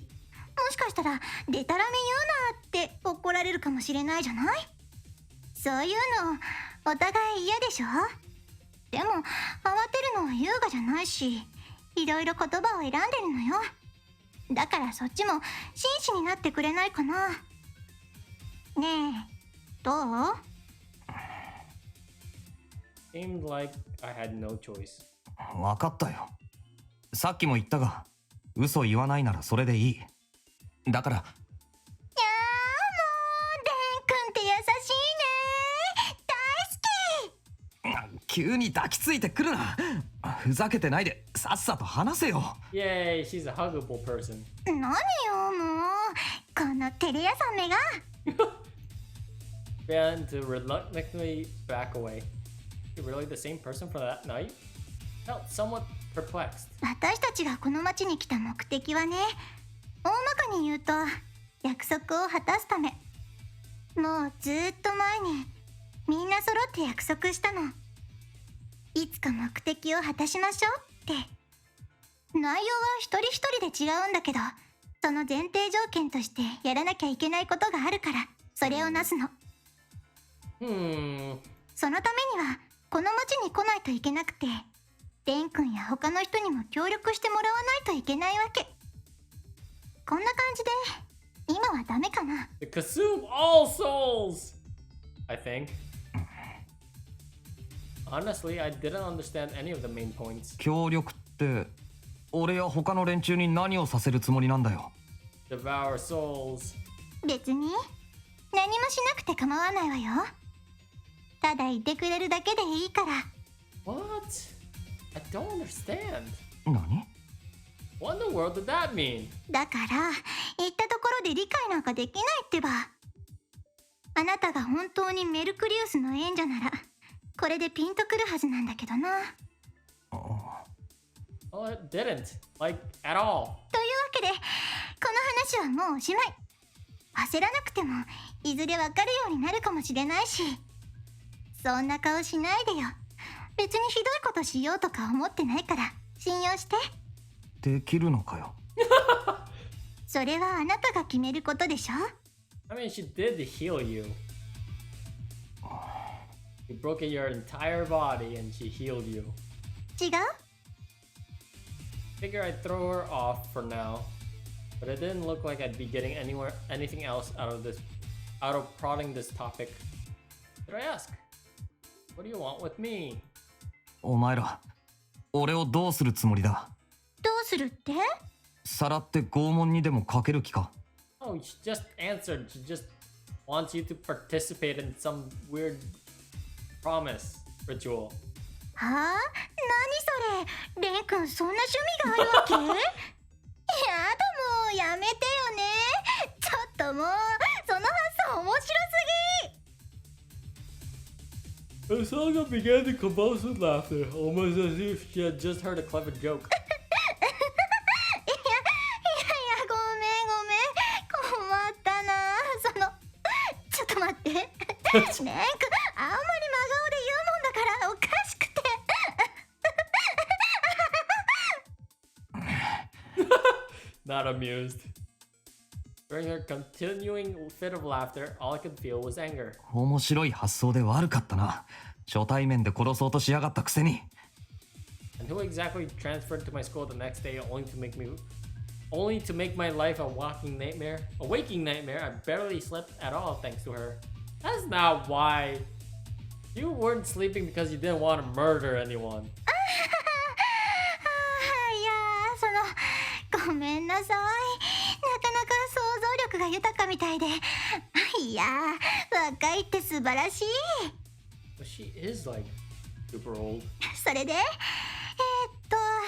もしかしたら、でたらめ言うなって怒られるかもしれないじゃない？そういうの、お互い嫌でしょ？でも、慌てるのは優雅じゃないし、いろいろ言葉を選んでるのよ。だからそっちも真摯になってくれないかな。ねえ、どう？
Seemed like I had no choice.
わかったよ。さっきも言ったが、嘘言わないならそれでいい。だから。
いやーもう、レン君って
急に抱きついてくるな。ふざけてないでさっさと話せよ。
Yay, she's a huggable person.
何よもう、この照れ屋さんめが。
Began to reluctantly back away. You really the same person for that night? Felt somewhat perplexed.
私たちがこの町に来た目的はね、大まかに言うと約束を果たすため。もうずっと前にみんな揃って約束したの。いつか目的を果たしましょうって。内容は一人一人で違うんだけど、その前提条件としてやらなきゃいけないことがあるから、それをなすの。そのためにはこの町に来ないといけなくて、レン君や他の人にも協力してもらわないといけないわけ。こんな感じで今はダメかな。
To consume all souls! I think. Honestly, I didn't understand any of the main points.
協力って俺や他の連中に何をさせるつもりなんだよ。
Devour souls.
別に何もしなくて構わないわよ。ただいてくれるだけでいいから。
What? I don't understand.
何？
What in the world did that mean?
だから言ったところで理解なんかできないってば。あなたが本当にメルクリウスの縁者ならこれでピンとくるはずなんだけどな。
Well, it didn't. Like, at all.
というわけでこの話はもうおしまい。焦らなくてもいずれわかるようになるかもしれないし。そんな顔しないでよ。別にひどいことしようとか思ってないから信用して。
できるのかよ。
それはあなたが決めることでしょ。
I mean, she did heal you. You broke your entire body and she healed you.
違う？
Figure I'd throw her off for now, but it didn't look like I'd be getting anything else out of prodding this topic. Did I ask? What do you want with me?
お前ら俺をどうするつもりだ？
どうするって？
さらって拷問にでもかける気か？
Oh, she just answered. She just wants you to participate in some weird promise ritual.
はあ？何それ？レン君そんな趣味があるわけ？やだもうやめてよね。ちょっともうその発想面白すぎ。
Asaga began to convulse with laughter, almost as if she had just heard a clever joke.
ごめん困ったな。ちょっと待って。レン君あんまり真顔で言うもんだからおかしくて。
Not amused. During her continuing fit of laughter, all I could feel was anger.
面白い発想で悪かったな。初対面で殺そうとしやがったくせに。
And who exactly transferred to my school the next day only to make my life a waking nightmare? I barely slept at all thanks to her. That's not why. You weren't sleeping because you didn't want to murder anyone.
ごめんなさい。なかなか想像力が豊かみたいで。いや若いって素晴らしい。
But she is like super old.
それで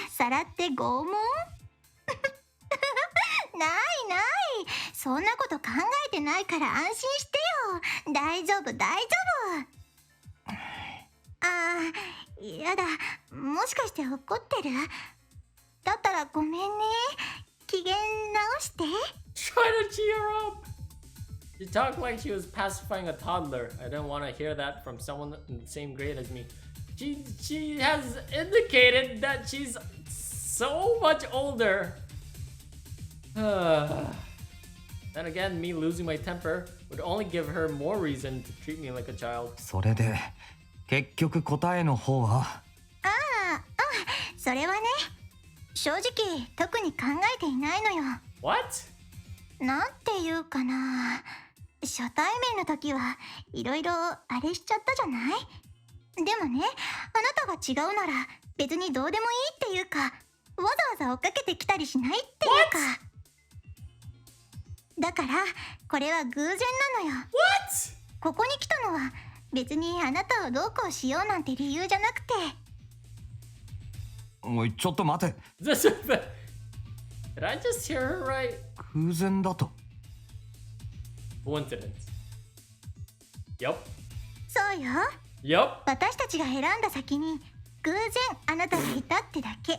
さらって拷問？ないそんなこと考えてないから安心してよ。大丈夫やだ。もしかして怒ってる？だったらごめんね。機嫌直して。
Try to cheer her up. She talked like she was pacifying a toddler. I didn't want to hear that from someone in the same grade as me. She has indicated that she's so much older. Then again, me losing my temper would only give her more reason to treat me like a child.
それで結局答えの方は？
それはね、正直特に考えていないのよ。
What?
なんていうかな、初対面の時はいろいろあれしちゃったじゃない？でもね、あなたが違うなら別にどうでもいいっていうか、わざわざ追っかけてきたりしないっていうか。だからこれは偶然なのよ。
What?
ここに来たのは別にあなたをどうこうしようなんて理由じゃなくて。
おい、ちょっと待て。
Did I just hear her right?
偶然だと。
Coincidence. Yup.
そうよ。
Yup.
私たちが選んだ先に偶然あなたがいたってだけ。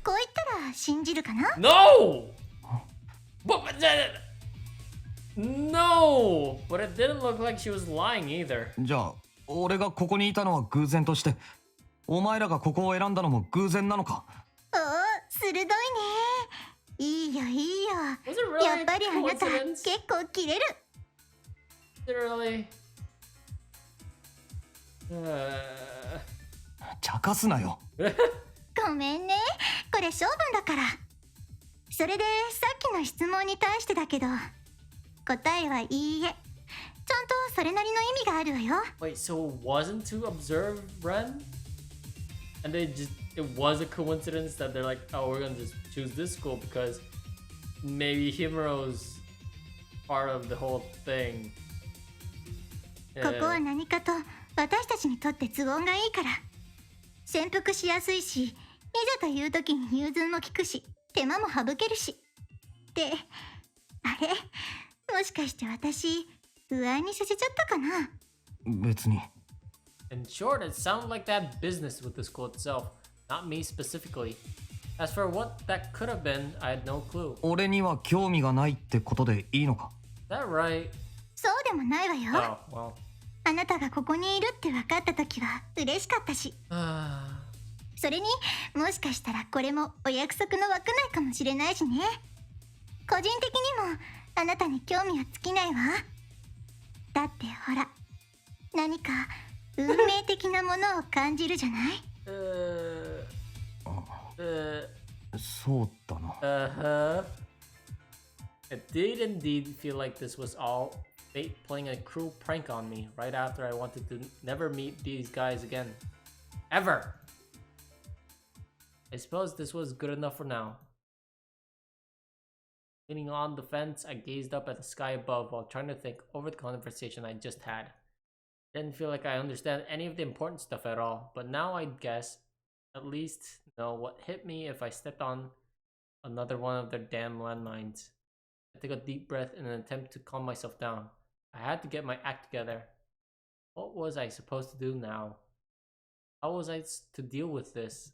こう言ったら信じるかな？
No! No! But it didn't look like she was lying either.
じゃあ俺がここにいたのは偶然として、お前らがここを選んだのも偶然なのか？
おお、鋭いね。いいよいいよ。
Was it really
やっぱりあなた
coincidence?
結構キレる。
Literally.
茶化すなよ。
ごめんね。これ勝負だから。それでさっきの質問に対してだけど、答えはいいえ。ちゃんとそれなりの意味があるわよ。
Wait, so it wasn't to observe Ren? And it was a coincidence that they're like, oh, we're gonna just choose this school because maybe Himuro's part of the whole thing.
ここは何かと私たちにとって都合がいいから。潜伏しやすいし、いざという時に融通も利くし、手間も省けるし。って、あれ、もしかして私、不安にさせちゃったかな？
別に。
In short, it sounded like that business with the school itself, not me specifically. As for what that could have been, I had no clue.
俺には興味がないってことでいいのか？
Is that right?
そうでもないわよ。
Oh, well.
あなたがここにいるって分かった時は嬉しかったし。それにもしかしたらこれもお約束の枠内かもしれないしね。個人的にもあなたに興味は尽きないわ。だってほら、何か運命的なものを感じるじゃない？
そうだな。
Uh-huh. It did indeed feel like this was all fate playing a cruel prank on me right after I wanted to never meet these guys again. Ever! I suppose this was good enough for now. Leaning on the fence, I gazed up at the sky above while trying to think over the conversation I just had. Didn't feel like I understand any of the important stuff at all, but now I guess at least know what hit me if I stepped on another one of their damn landmines. I took a deep breath in an attempt to calm myself down. I had to get my act together. What was I supposed to do now? How was I to deal with this?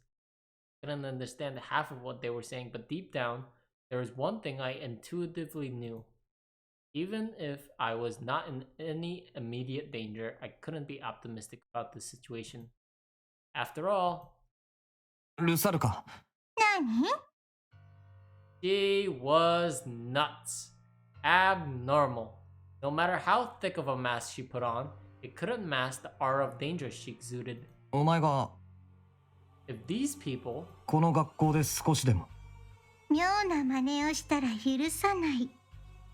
I couldn't understand half of what they were saying, but deep down, there was one thing I intuitively knew. Even if I was not in any immediate danger, I couldn't be optimistic about the situation. After all,
ルサルカ。
何？
she was nuts. Abnormal. No matter how thick of a mask she put on, it couldn't mask the aura of danger she exuded.
お前が
If these people
この学校で少しでも。
妙な真似をしたら許さない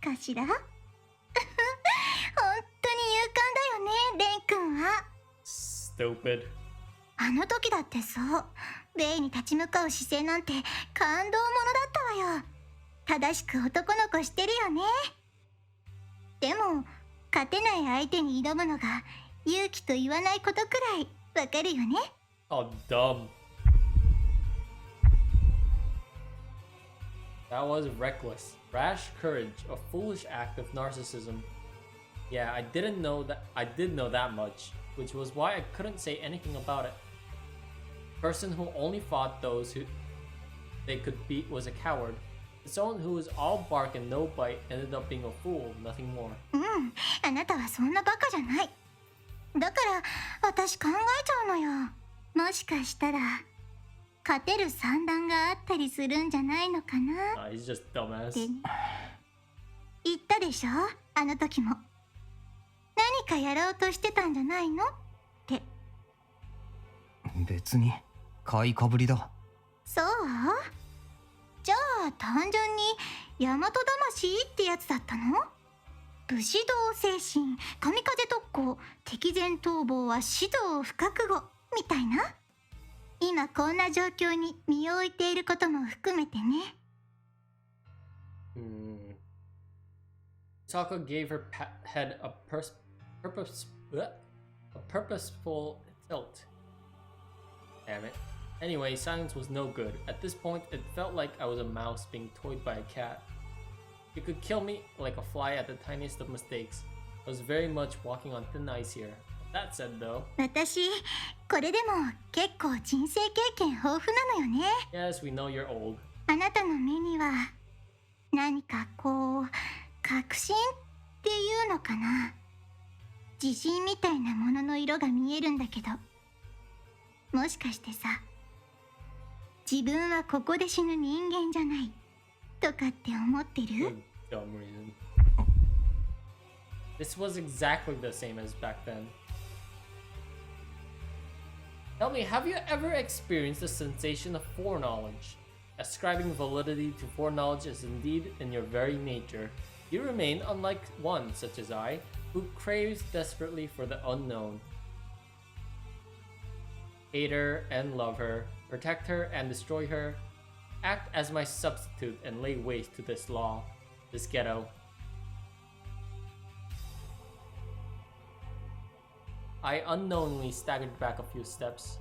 かしら？本当に勇敢だよね、レン君は。
stupid.
あの時だってそう。ベイに立ち向かう姿勢なんて感動ものだったわよ。正しく男の子してるよね。でも勝てない相手に挑むのが勇気と言わないことくらいわかるよね。
How dumb. That was reckless, rash courage, a foolish act of narcissism. Yeah, I did know that much, which was why I couldn't say anything about it. Person who only fought those who they could beat was a coward. Someone who was all bark and no bite ended up being a fool, nothing more.
あなたはそんなバカじゃない。だから私考えちゃうのよ。もしかしたら勝てる算段があったりするんじゃないのかな。
He's just dumbass.
って言ったでしょ、あの時も。何かやろうとしてたんじゃないのって。
別に買いかぶりだ。
そう？じゃあ単純に大和魂ってやつだったの？武士道精神、神風特攻、敵前逃亡は指導不覚悟みたいな。今こんな状況に身を置いていることも含めてね。
Sokka gave her head a a purposeful tilt. Damn it. Anyway, silence was no good. At this point, it felt like I was a mouse being toyed by a cat. You could kill me like a fly at the tiniest of mistakes. I was very much walking on thin ice here. That said though,
私、これでも結構人生経験豊富なのよね。
yes, we know you're old.
あなたの目には何かこう確信っていうのかな、自信みたいなものの色が見えるんだけど、もしかしてさ、自分はここで死ぬ人間じゃないとかって思ってる？
For dumb reason. This was exactly the same as back then. Tell me, have you ever experienced the sensation of foreknowledge? Ascribing validity to foreknowledge is indeed in your very nature. You remain unlike one such as I, who craves desperately for the unknown. Hate her and love her, protect her and destroy her, act as my substitute and lay waste to this law, this ghetto. I unknowingly staggered back a few steps.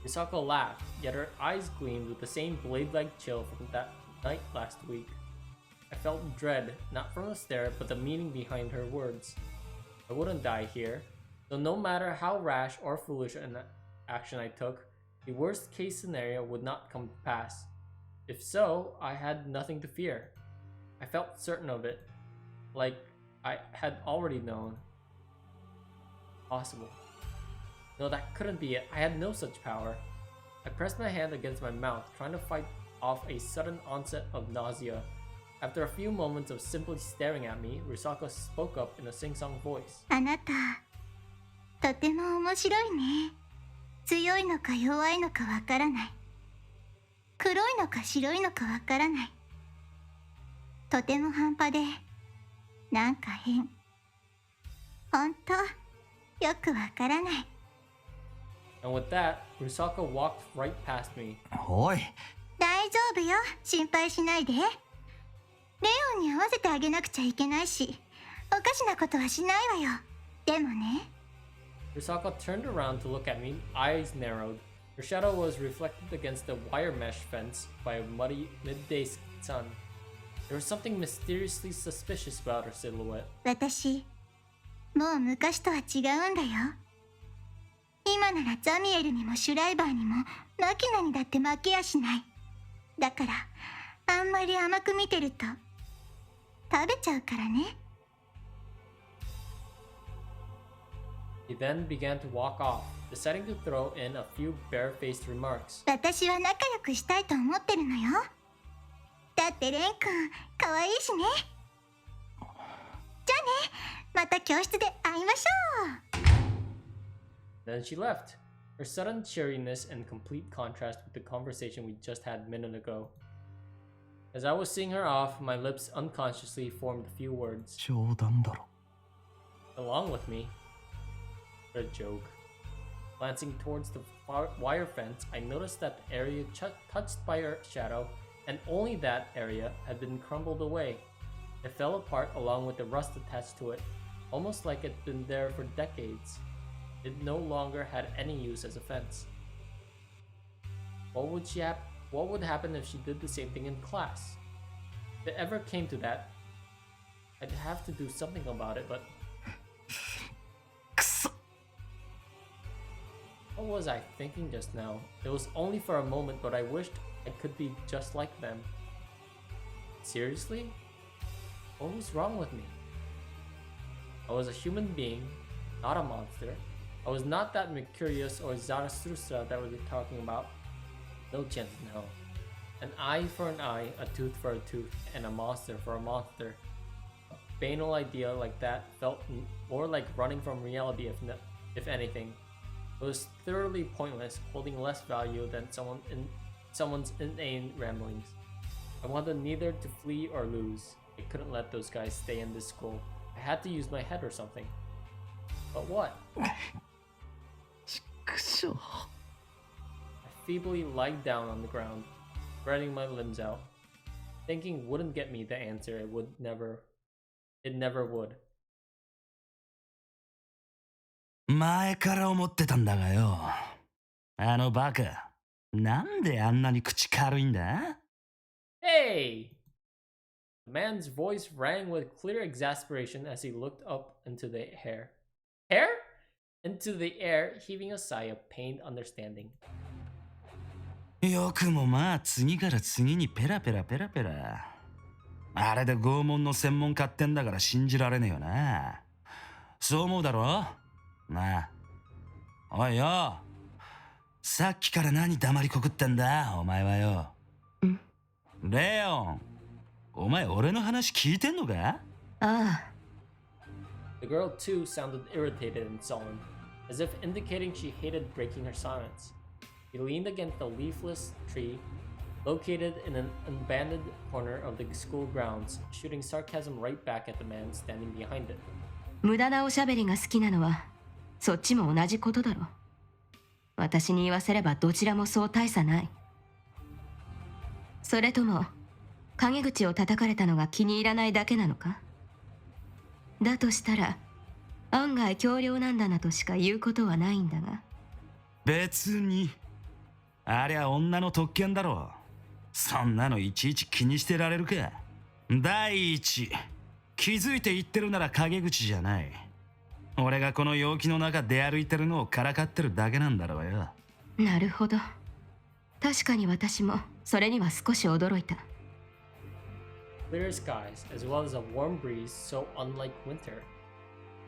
Misako laughed, yet her eyes gleamed with the same blade-like chill from that night last week. I felt dread, not from the stare, but the meaning behind her words. I wouldn't die here, so no matter how rash or foolish an action I took, the worst-case scenario would not come to pass. If so, I had nothing to fear. I felt certain of it, like I had already known. Possible. No, that couldn't be it. I had no such power. I pressed my hand against my mouth, trying to fight off a sudden onset of nausea. After a few moments of simply staring at me, Risako spoke up in a sing-song voice.
あなた、とても面白いね。強いのか弱いのかわからない。黒いのか白いのかわからない。とても半端で、なんか変。ほんと、よくわからない。
And with that, Risako walked right past me.
おい、
大丈夫よ、心配しないで。レオンに合わせてあげなくちゃいけないし、おかしなことはしないわよ。でもね。
Risako turned around to look at me, eyes narrowed. Her shadow was reflected against the wire mesh fence by a muddy midday sun. There was something mysteriously suspicious about her silhouette.
私、もう昔とは違うんだよ。今ならザミエルにもシュライバーにもマキナにだって負けやしない。だから、あんまり甘く見てると、食べちゃうからね。
He then began to walk off, deciding to throw in a few bare-faced remarks.
私は仲良くしたいと思ってるのよ。だってレン君、かわいいしね。じゃあね、また教室で会いましょう。
Then she left, her sudden cheeriness in complete contrast with the conversation we just had a minute ago. As I was seeing her off, my lips unconsciously formed a few words.
冗談だろ。
Along with me. A joke. Glancing towards the wire fence, I noticed that the area touched by her shadow, and only that area, had been crumbled away. It fell apart along with the rust attached to it, almost like it'd been there for decades. It no longer had any use as a fence. What would happen if she did the same thing in class? If it ever came to that, I'd have to do something about it, but
くそ。
what was I thinking just now? It was only for a moment, but I wished I could be just like them. Seriously? What was wrong with me? I was a human being, not a monster. I was not that Mercurius or Zarathustra that we were talking about. No chance in hell. An eye for an eye, a tooth for a tooth, and a monster for a monster. A banal idea like that felt more like running from reality if anything. It was thoroughly pointless, holding less value than someone's inane ramblings. I wanted neither to flee or lose. I couldn't let those guys stay in this school. I had to use my head or something. But what?
ちくしょう。
I feebly lied down on the ground, spreading my limbs out. Thinking wouldn't get me the answer it never would.
前から思ってたんだがよ。あのバカ、なんであんなに口軽いんだ？
Hey! The man's voice rang with clear exasperation as he looked up into the air. Hair? Into the air, heaving a sigh of pained understanding.
よくもまあ次から次にペラペラペラペラ。あれで拷問の専門家ってんだから信じられねえよな。そう思うだろ？なあ。おいよ。さっきから何黙りこくってんだお前はよ。レオン、お前俺の話聞いてんのか？
ああ、
The girl too sounded irritated and sullen, as if indicating she hated breaking her silence. He leaned against a leafless tree located in an abandoned corner of the school grounds, shooting sarcasm right back at the man standing behind it.
無駄なおしゃべりが好きなのはそっちも同じことだろ。私に言わせればどちらもそう大差ない。それとも陰口を叩かれたのが気に入らないだけなのか？だとしたら案外強量なんだなとしか言うことはないんだが。
別に。ありゃ女の特権だろ。そんなのいちいち気にしてられるか。第一、気づいて言ってるなら陰口じゃない。俺がこの陽気の中出歩いてるのをからかってるだけなんだろうよ。
なるほど。確かに私もそれには少し驚いた。
Clear skies, as well as a warm breeze so unlike winter.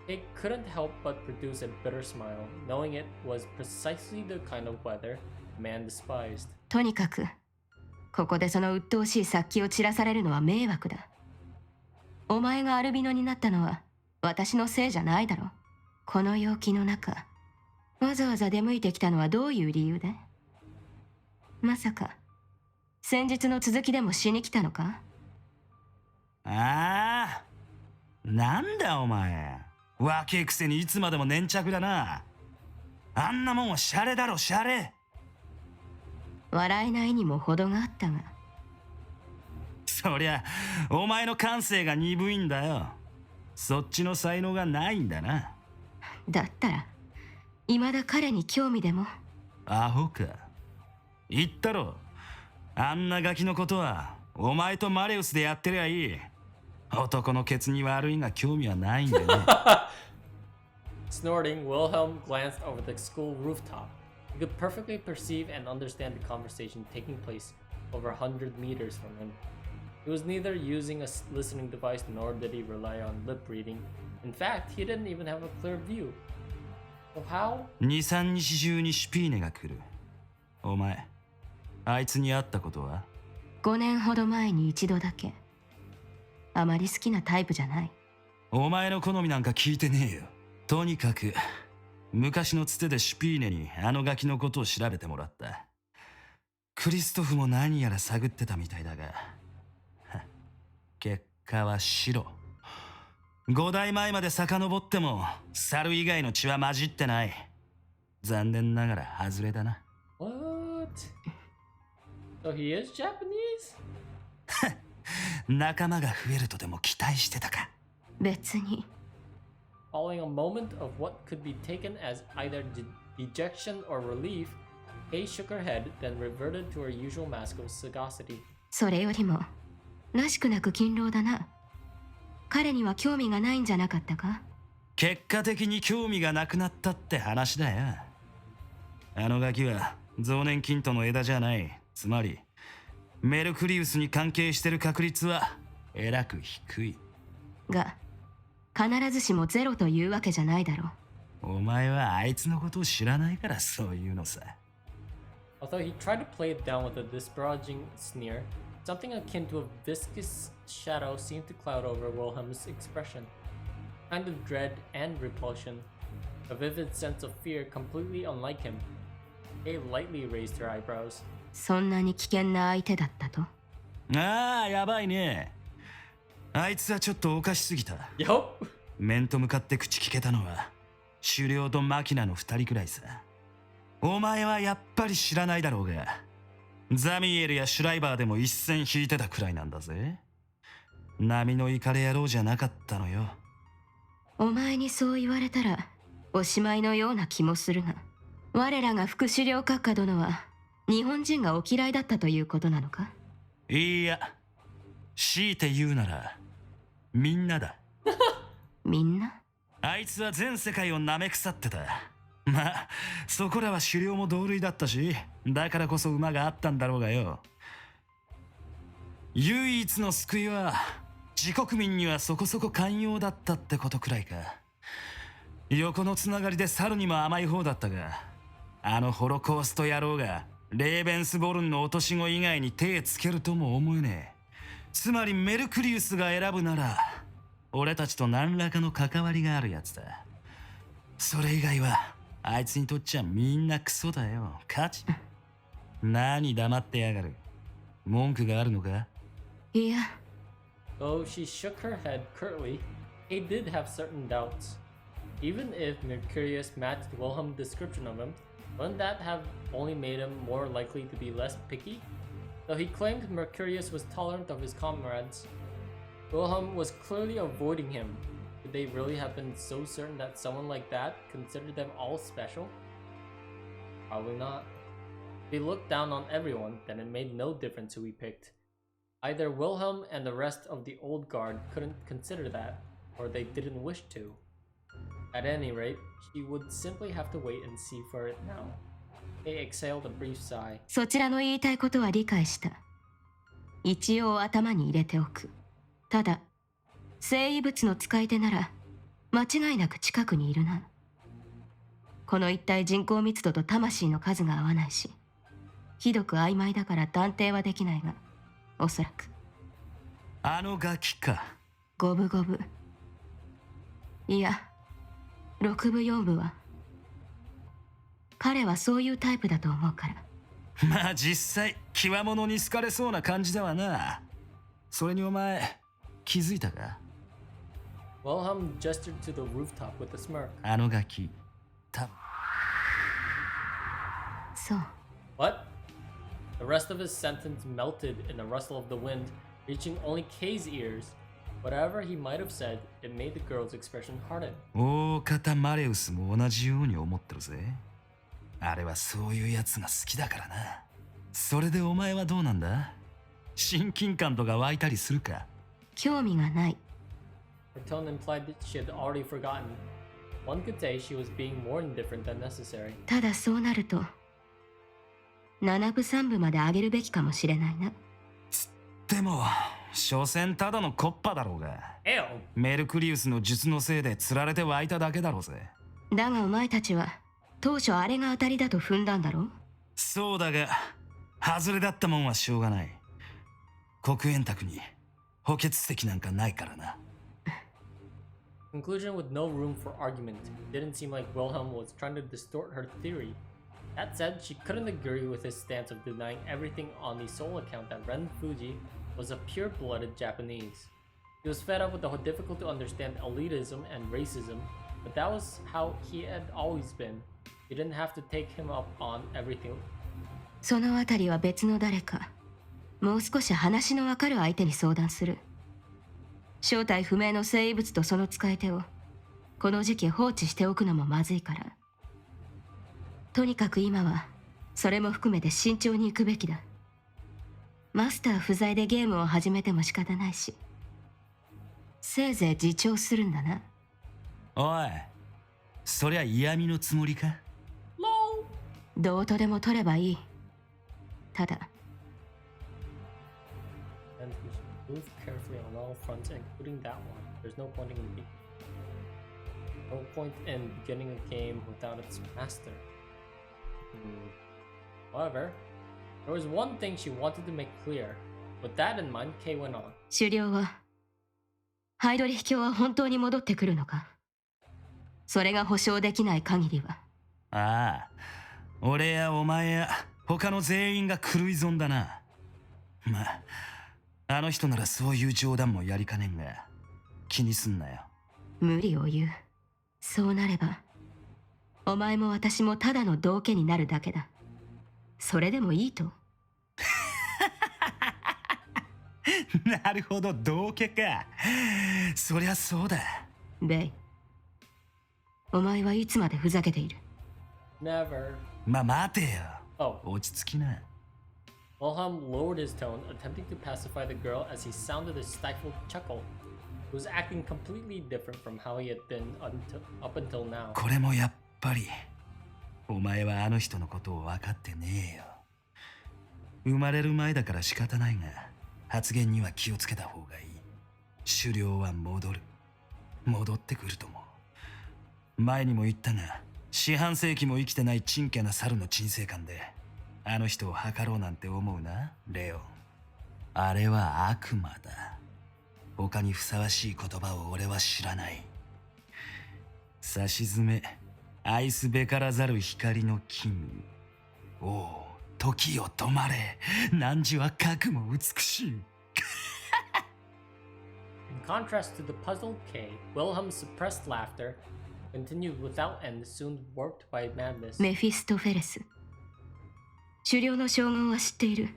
It couldn't help but produce a bitter smile, knowing it was precisely the kind of weather the man despised.
とにかくここでその鬱陶しい殺気を散らされるのは迷惑だ。お前がアルビノになったのは私のせいじゃないだろ。この陽気の中わざわざ出向いてきたのはどういう理由で？まさか先日の続きでもしに来たのか？
ああ、なんだお前。若えくせにいつまでも粘着だな。あんなもんはシャレだろシャレ。
笑えないにも程があったが。
そりゃお前の感性が鈍いんだよ。そっちの才能がないんだな。
だったら未だ彼に興味でも。
アホか。言ったろ。あんなガキのことはお前とマレウスでやってりゃいい。男のケツに悪いが興味はないんだよね。
Snorting, Wilhelm glanced over the school rooftop. He could perfectly perceive and understand the conversation taking place over 100 meters from him. He was neither using a listening device nor did he rely on lip reading. In fact, he didn't even have a clear view. So how?
2、3日中にシュピーネが来る。お前、あいつに会ったことは
5年ほど前に一度だけ。あまり好きなタイプじゃない。
お前の好みなんか聞いてねえよ。とにかく、昔のつてでシュピーネにあのガキのことを調べてもらった。クリストフも何やら探ってたみたいだが、結果は白。5代前まで遡っても猿以外の血は混じってない。残念ながら外れだな。
What? So he is Japanese?
仲間が増えるとでも期待してたか。
別に。
Following a moment of what could be taken as either dejection or relief, Kay shook her head, then reverted to her usual mask of sagacity.
それよりもらしくなく勤労だな。彼には興味がないんじゃなかったか？
結果的に興味がなくなったって話だよ。あのガキは増年金との枝じゃない。つまりメルクリウスに関係してる確率はえらく低い。
が必ずしもゼロというわけじゃないだろう。
お前はあいつのことを知らないからそういうのさ。
Although he tried to play it down with a disparaging sneer, something akin to a viscous shadow seemed to cloud over Wilhelm's expression. A kind of dread and repulsion, a vivid sense of fear completely unlike him. Kay lightly raised her eyebrows.
そんなに危険な相手だったと？
ああ、やばいね。あいつはちょっとおかしすぎた。
Yup.
面と向かって口聞けたのは狩猟とマキナの2人くらいさ。お前はやっぱり知らないだろうが、ザミエルやシュライバーでも一線引いてたくらいなんだぜ。波のイカレ野郎じゃなかったのよ。
お前にそう言われたらおしまいのような気もするが、我らが副首領閣下殿は日本人がお嫌いだったということなのか？
いや、強いて言うならみんなだ。
みんな？
あいつは全世界を舐め腐ってた。まあそこらは狩猟も同類だったし、だからこそ馬があったんだろうがよ。唯一の救いは自国民にはそこそこ寛容だったってことくらいか。横のつながりで猿にも甘い方だったが、あのホロコースト野郎がレーベンスボルンの落とし子以外に手つけるとも思えねえ。つまりメルクリウスが選ぶなら俺たちと何らかの関わりがあるやつだ。それ以外はあいつにとっちゃみんなクソだよ。勝ち。何黙ってやがる。文句があるのか？
いや。
Though she shook her head curtly, Kay did have certain doubts. Even if Mercurius matched Wilhelm's description of him, wouldn't that have only made him more likely to be less picky? Though he claimed Mercurius was tolerant of his comrades, Wilhelm was clearly avoiding him. Could they really have been so certain that someone like that considered them all special? Probably not. If he looked down on everyone, then it made no difference who he picked. Either Wilhelm and the rest of the old guard couldn't consider that, or they didn't wish to. At any rate, she would simply have to wait and see for it now. They exhaled a brief sigh.
そちらの言いたいことは理解した。一応頭に入れておく。ただ、生異物の使い手なら間違いなく近くにいるな。この一帯人口密度と魂の数が合わないし、ひどく曖昧だから断定はできないが、おそらく。
あのガキか。
五分五分。いや、六分四分は。彼はそういうタイプだと思うから。
まあ実際極物に好かれそうな感じだわな。それにお前気づいたか？
Wilhelm gestured to the rooftop with a smirk.
あのガキ多分。
そう。
What? The rest of his sentence melted in a rustle of the wind, reaching only Kay's ears. Whatever he might have said, it made the girl's expression harden.
大方マレウスも同じように思ってるぜ。あれはそういうやつが好きだからな。それでお前はどうなんだ？親近感とか湧いたりするか？
興味がない。
Her tone implied that she had already forgotten. One could say she was being more indifferent than necessary.
ただそうなると、七部三部まで上げるべきかもしれないな。
でも所詮ただのコッパだろうが。
Ew!
メルクリウスの術のせいで釣られて湧いただけだろうぜ。
だがお前たちは当初あれが当たりだと踏んだんだろ？
そうだが外れだったもんはしょうがない。黒煙卓に補欠席なんかないからな。
Conclusion with no room for argument. It didn't seem like Wilhelm was trying to distort her theory. That said, she couldn't agree with his stance of denying everything on the sole account that Ren Fuji was a pure-blooded Japanese. He was fed up with the difficult to understand elitism and racism, but that was how he had always been. You didn't have to take him up on everything.
そのあたりは別の誰か、もう少し話のわかる相手に相談する。正体不明の生異物とその使い手をこの時期放置しておくのもまずいから。とにかく今はそれも含めて慎重に行くべきだ。マスター不在でゲームを始めても仕方ないし、せいぜい自重するんだな。
おい、そりゃ嫌味のつもりか？
どうとでも取ればいい。ただ
And we should move carefully on all fronts, including that one. There's no point in beginning a game without its master. However, there was one thing she wanted to make clear. With that in mind, Kay went on.
狩猟はハイドリヒ教は本当に戻ってくるのか？それが保証できない限りは。
ああ、俺やお前や他の全員が狂い損だな。まあ、あの人ならそういう冗談もやりかねんが、気にすんなよ。
無理を言う。そうなればお前も私もただの道化になるだけだ。それでもいいと？
なるほど、道化か。そりゃそうだ。
ベイ、お前はいつまでふざけている。
Never.
まあ待てよ。
Oh.
落ち着きな。
Wilhelm lowered his tone, attempting to pacify the girl as he sounded a stifled chuckle. He was acting completely different from how he had been up until now.
これもやっぱり、お前はあの人のことを分かってねえよ。生まれる前だから仕方ないが、発言には気をつけた方がいい。狩猟は戻る。戻ってくるとも。前にも言ったが、四半世紀も生きてないちんけな猿の沈静感で、あの人を測ろうなんて思うな、レオン。あれは悪魔だ。他にふさわしい言葉を俺は知らない。さしずめ、愛すべからざる光の君。おお、時よ止まれ。汝は核も美しい。
In contrast to the puzzled Kay, Wilhelm's suppressed laughter continued without end, soon warped by madness.
メフィストフェレス。狩猟の将軍は知っている。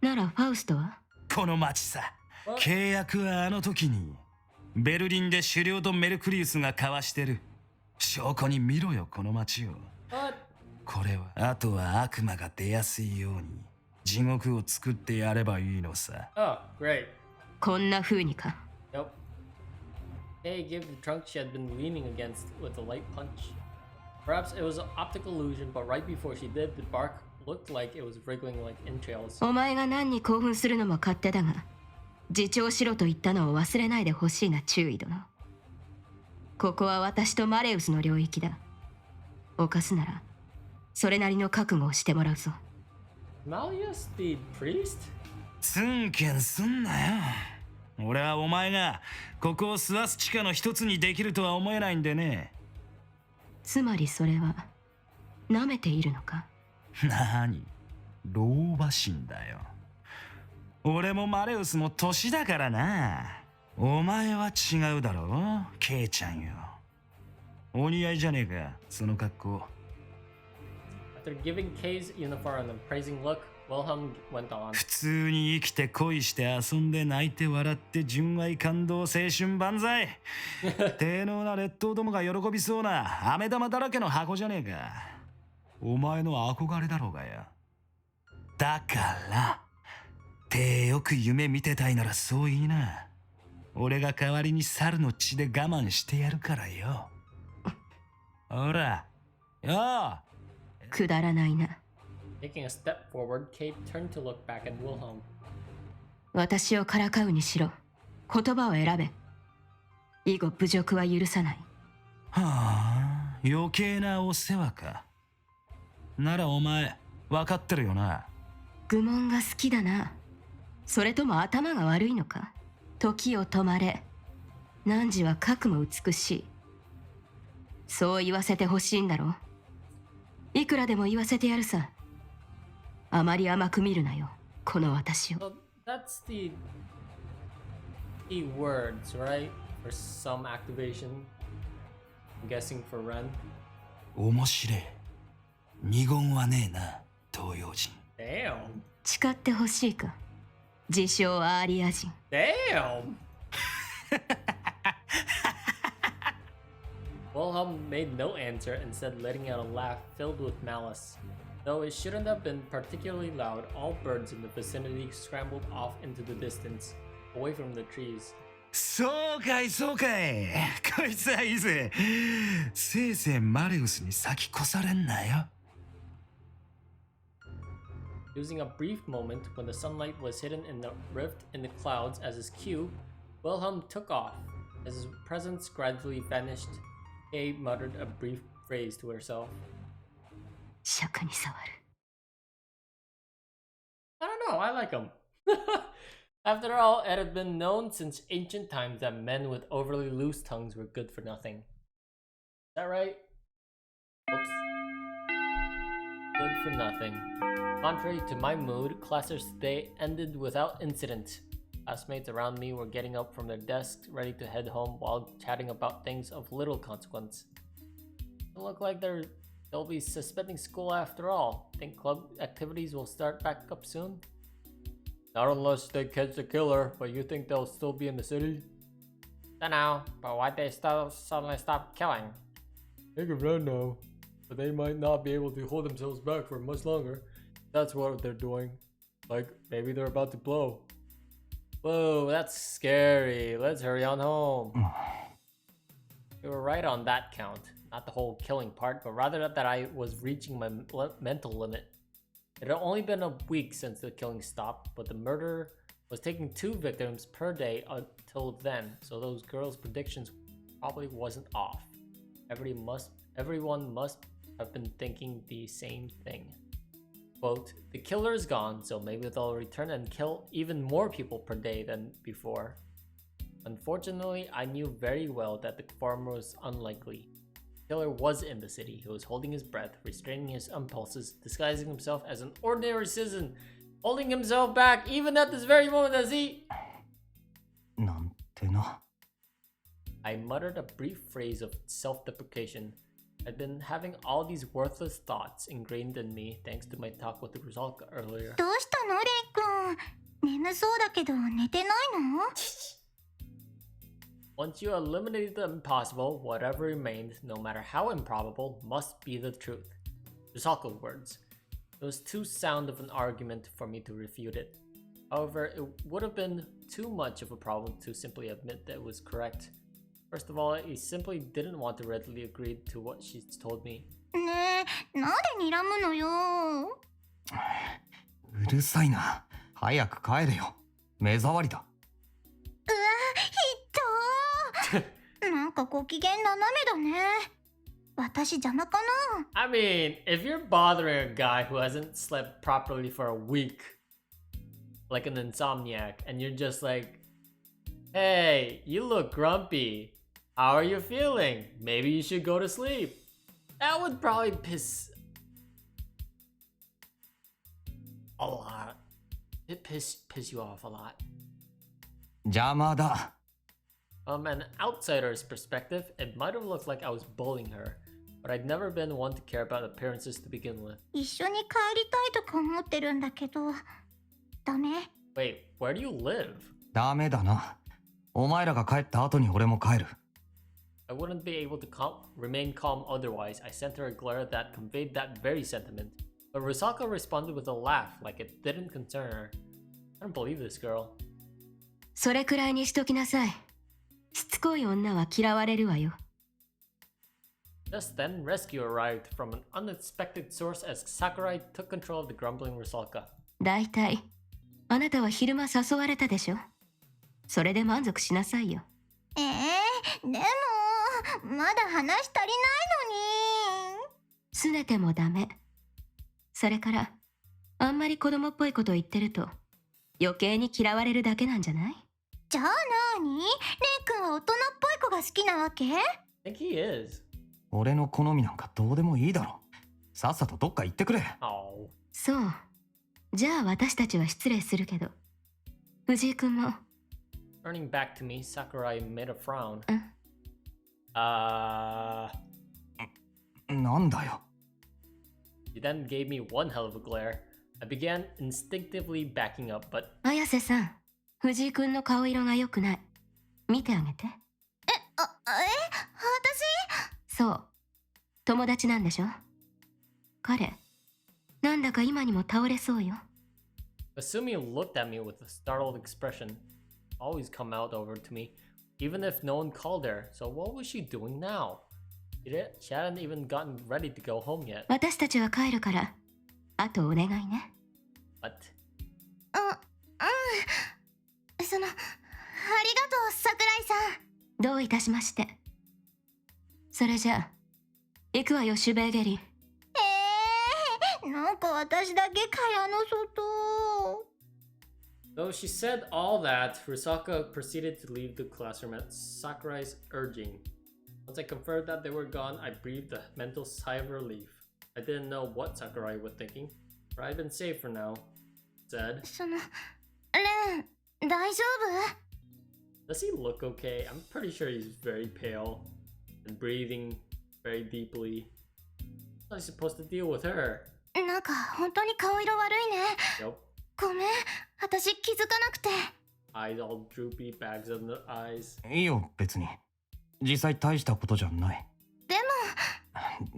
ならファウストは？
この町さ。契約はあの時にベルリンで狩猟とメルクリウスが交わしてる。証拠に見ろよこの町を。これはあとは悪魔が出やすいように地獄を作ってやればいいのさ。
Oh, great.
こんな風にか。
Nope. Kay gave the trunk she had been leaning against with a light punch. Perhaps it was an optical illusion, but right before she did, the bark looked like it was wriggling like entrails.
お前が何に興奮するのも勝手だが、自重しろと言ったのを忘れないでほしいな、注意殿。ここは私とマレウスの領域だ。犯すならそれなりの覚悟をしてもらうぞ。
Malleus the priest?
ツンケンすんなよ。俺はお前がここをスワスチカの一つにできるとは思えないんでね。
つまりそれは舐めているのか？
なに、老婆心だよ。俺もマレウスも年だからな。お前は違うだろう、ケイちゃんよ。お似合いじゃねえか、その格好。
After giving Kay's uniform an appraising look, Wilhelm went on.
普通に生きて恋して遊んで泣いて笑って純愛感動青春万歳。低能な劣等どもが喜びそうな飴玉だらけの箱じゃねえか。お前の憧れだろうがや。だから手よく夢見てたいならそう言いな。俺が代わりに猿の血で我慢してやるからよ。ほら、よ。
くだらないな。
Taking a step forward, Kay turned to look back at Wilhelm.
私をからかうにしろ。言葉を選べ。以後侮辱は許さない。
はあ、余計なお世話か。ならお前、分かってるよな。
愚問が好きだな。それとも頭が悪いのか？時を止まれ。汝は核も美しい。そう言わせてほしいんだろう。いくらでも言わせてやるさ。あまり甘く見るなよ、この私を。
So that's the key words, right? For some activation. I'm guessing for Ren.
面白い。二言はねえな、東洋人。
Damn.
誓ってほしいか？自称アーリア人。
Damn. Wilhelm made no answer, instead letting out a laugh filled with malice. Though it shouldn't have been particularly loud, all birds in the vicinity scrambled off into the distance, away from the trees.
そうかいそうかい。こいつはいいぜ。せいぜいマレウスに先越されんなよ。
Using a brief moment when the sunlight was hidden in the rift in the clouds as his cue, Wilhelm took off. As his presence gradually vanished, Kay muttered a brief phrase to herself.
尺に触る。
I don't know, I like him. After all, it had been known since ancient times that men with overly loose tongues were good for nothing. Is that right? Oops. Good for nothing. Contrary to my mood, classes today ended without incident. Classmates around me were getting up from their desks, ready to head home while chatting about things of little consequence. Doesn't look like they'll be suspending school after all. Think club activities will start back up soon? Not unless they catch the killer, but you think they'll still be in the city? Dunno, but why'd they suddenly stop killing? They can run now, but they might not be able to hold themselves back for much longer. That's what they're doing. Like, maybe they're about to blow. Whoa, that's scary. Let's hurry on home. You were right on that count. Not the whole killing part, but rather that I was reaching my mental limit. It had only been a week since the killing stopped, but the murderer was taking 2 victims per day until then, so those girls' predictions probably wasn't off. Everyone must have been thinking the same thing. Quote, the killer is gone, so maybe they'll return and kill even more people per day than before. Unfortunately, I knew very well that the farmer was unlikely. The killer was in the city. He was holding his breath, restraining his impulses, disguising himself as an ordinary citizen, holding himself back even at this very moment as he...
なんてな。
I muttered a brief phrase of self-deprecation. I'd been having all these worthless thoughts ingrained in me thanks to my talk with the Rusalka earlier.
どうしたのレイ君。眠そうだけど寝てないの？
Once you eliminated the impossible, whatever remained, no matter how improbable, must be the truth. Rusalka's words. It was too sound of an argument for me to refute it. However, it would have been too much of a problem to simply admit that it was correct. First of all, he simply didn't want to readily agree to what she told me.
ねえ、なんで睨むのよ。
うるさいな。早く帰れよ。目障りだ。
うわ、ひっとー。なんかご機嫌斜めだね。私邪魔かな？
I mean, if you're bothering a guy who hasn't slept properly for a week, like an insomniac, and you're just like, hey, you look grumpy. How are you feeling? Maybe you should go to sleep. That would probably piss a lot. It piss you off a lot.
邪魔だ。
From an outsider's perspective, it might have looked like I was bullying her, but I'd never been one to care about appearances to begin with.
一緒に帰りたいとか思ってるんだけど、ダメ？
Wait, where do you live?
ダメだな。お前らが帰った後に俺も帰る。
I wouldn't be able to remain calm otherwise. I sent her a glare that conveyed that very sentiment. But Rusaka responded with a laugh like it didn't concern her. I don't believe this girl.
それくらいにしときなさい。しつこい女は嫌われるわよ。
Just then, rescue arrived from an unexpected source as Sakurai took control of the grumbling Rusaka.
だいたい、あなたは昼間誘われたでしょ。それで満足しなさいよ。
でも、まだ話足りないのに。
拗ねてもダメ。それから、あんまり子供っぽいこと言ってると、余計に嫌われるだけなんじゃない？
じゃあなに？レイ君は大人っぽい子が好きなわけ？
I think he is.
俺の好みなんかどうでもいいだろ。さっさとどっか行ってくれ。
Oh.
そう。じゃあ私たちは失礼するけど、藤井君も。
Turning back to me, Sakurai made a frown.
なんだよ。
He then gave me one hell of a glare. I began instinctively backing up, but
綾瀬さん、藤井君の顔色が良くない。見てあげて。
私？
そう。友達なんでしょ？彼、なんだか今にも倒れそうよ。
Asumi looked at me with a startled expression. Always come out over to me, even if no one called her. So what was she doing now? She hadn't even gotten ready to go home yet.
私たちは帰るから、あとお願いね。
What?
ありがとう、桜井さん。
どういたしまして。それじゃあ、行くわよ、シュベーゲリ。
なんか私だけ蚊帳の外。
Though she said all that, Rusaka proceeded to leave the classroom at Sakurai's urging. Once I confirmed that they were gone, I breathed a mental sigh of relief. I didn't know what Sakurai was thinking, but I'd been safe for now. Said,
レン、大丈夫？
does he look okay? I'm pretty sure he's very pale and breathing very deeply. How am I supposed to deal with her?
なんか本当に顔色悪いね。
Nope.
ごめん、私気づかなくて。
Eyes all droopy, bags under eyes.
いいよ、別に。実際大したことじゃない。
でも、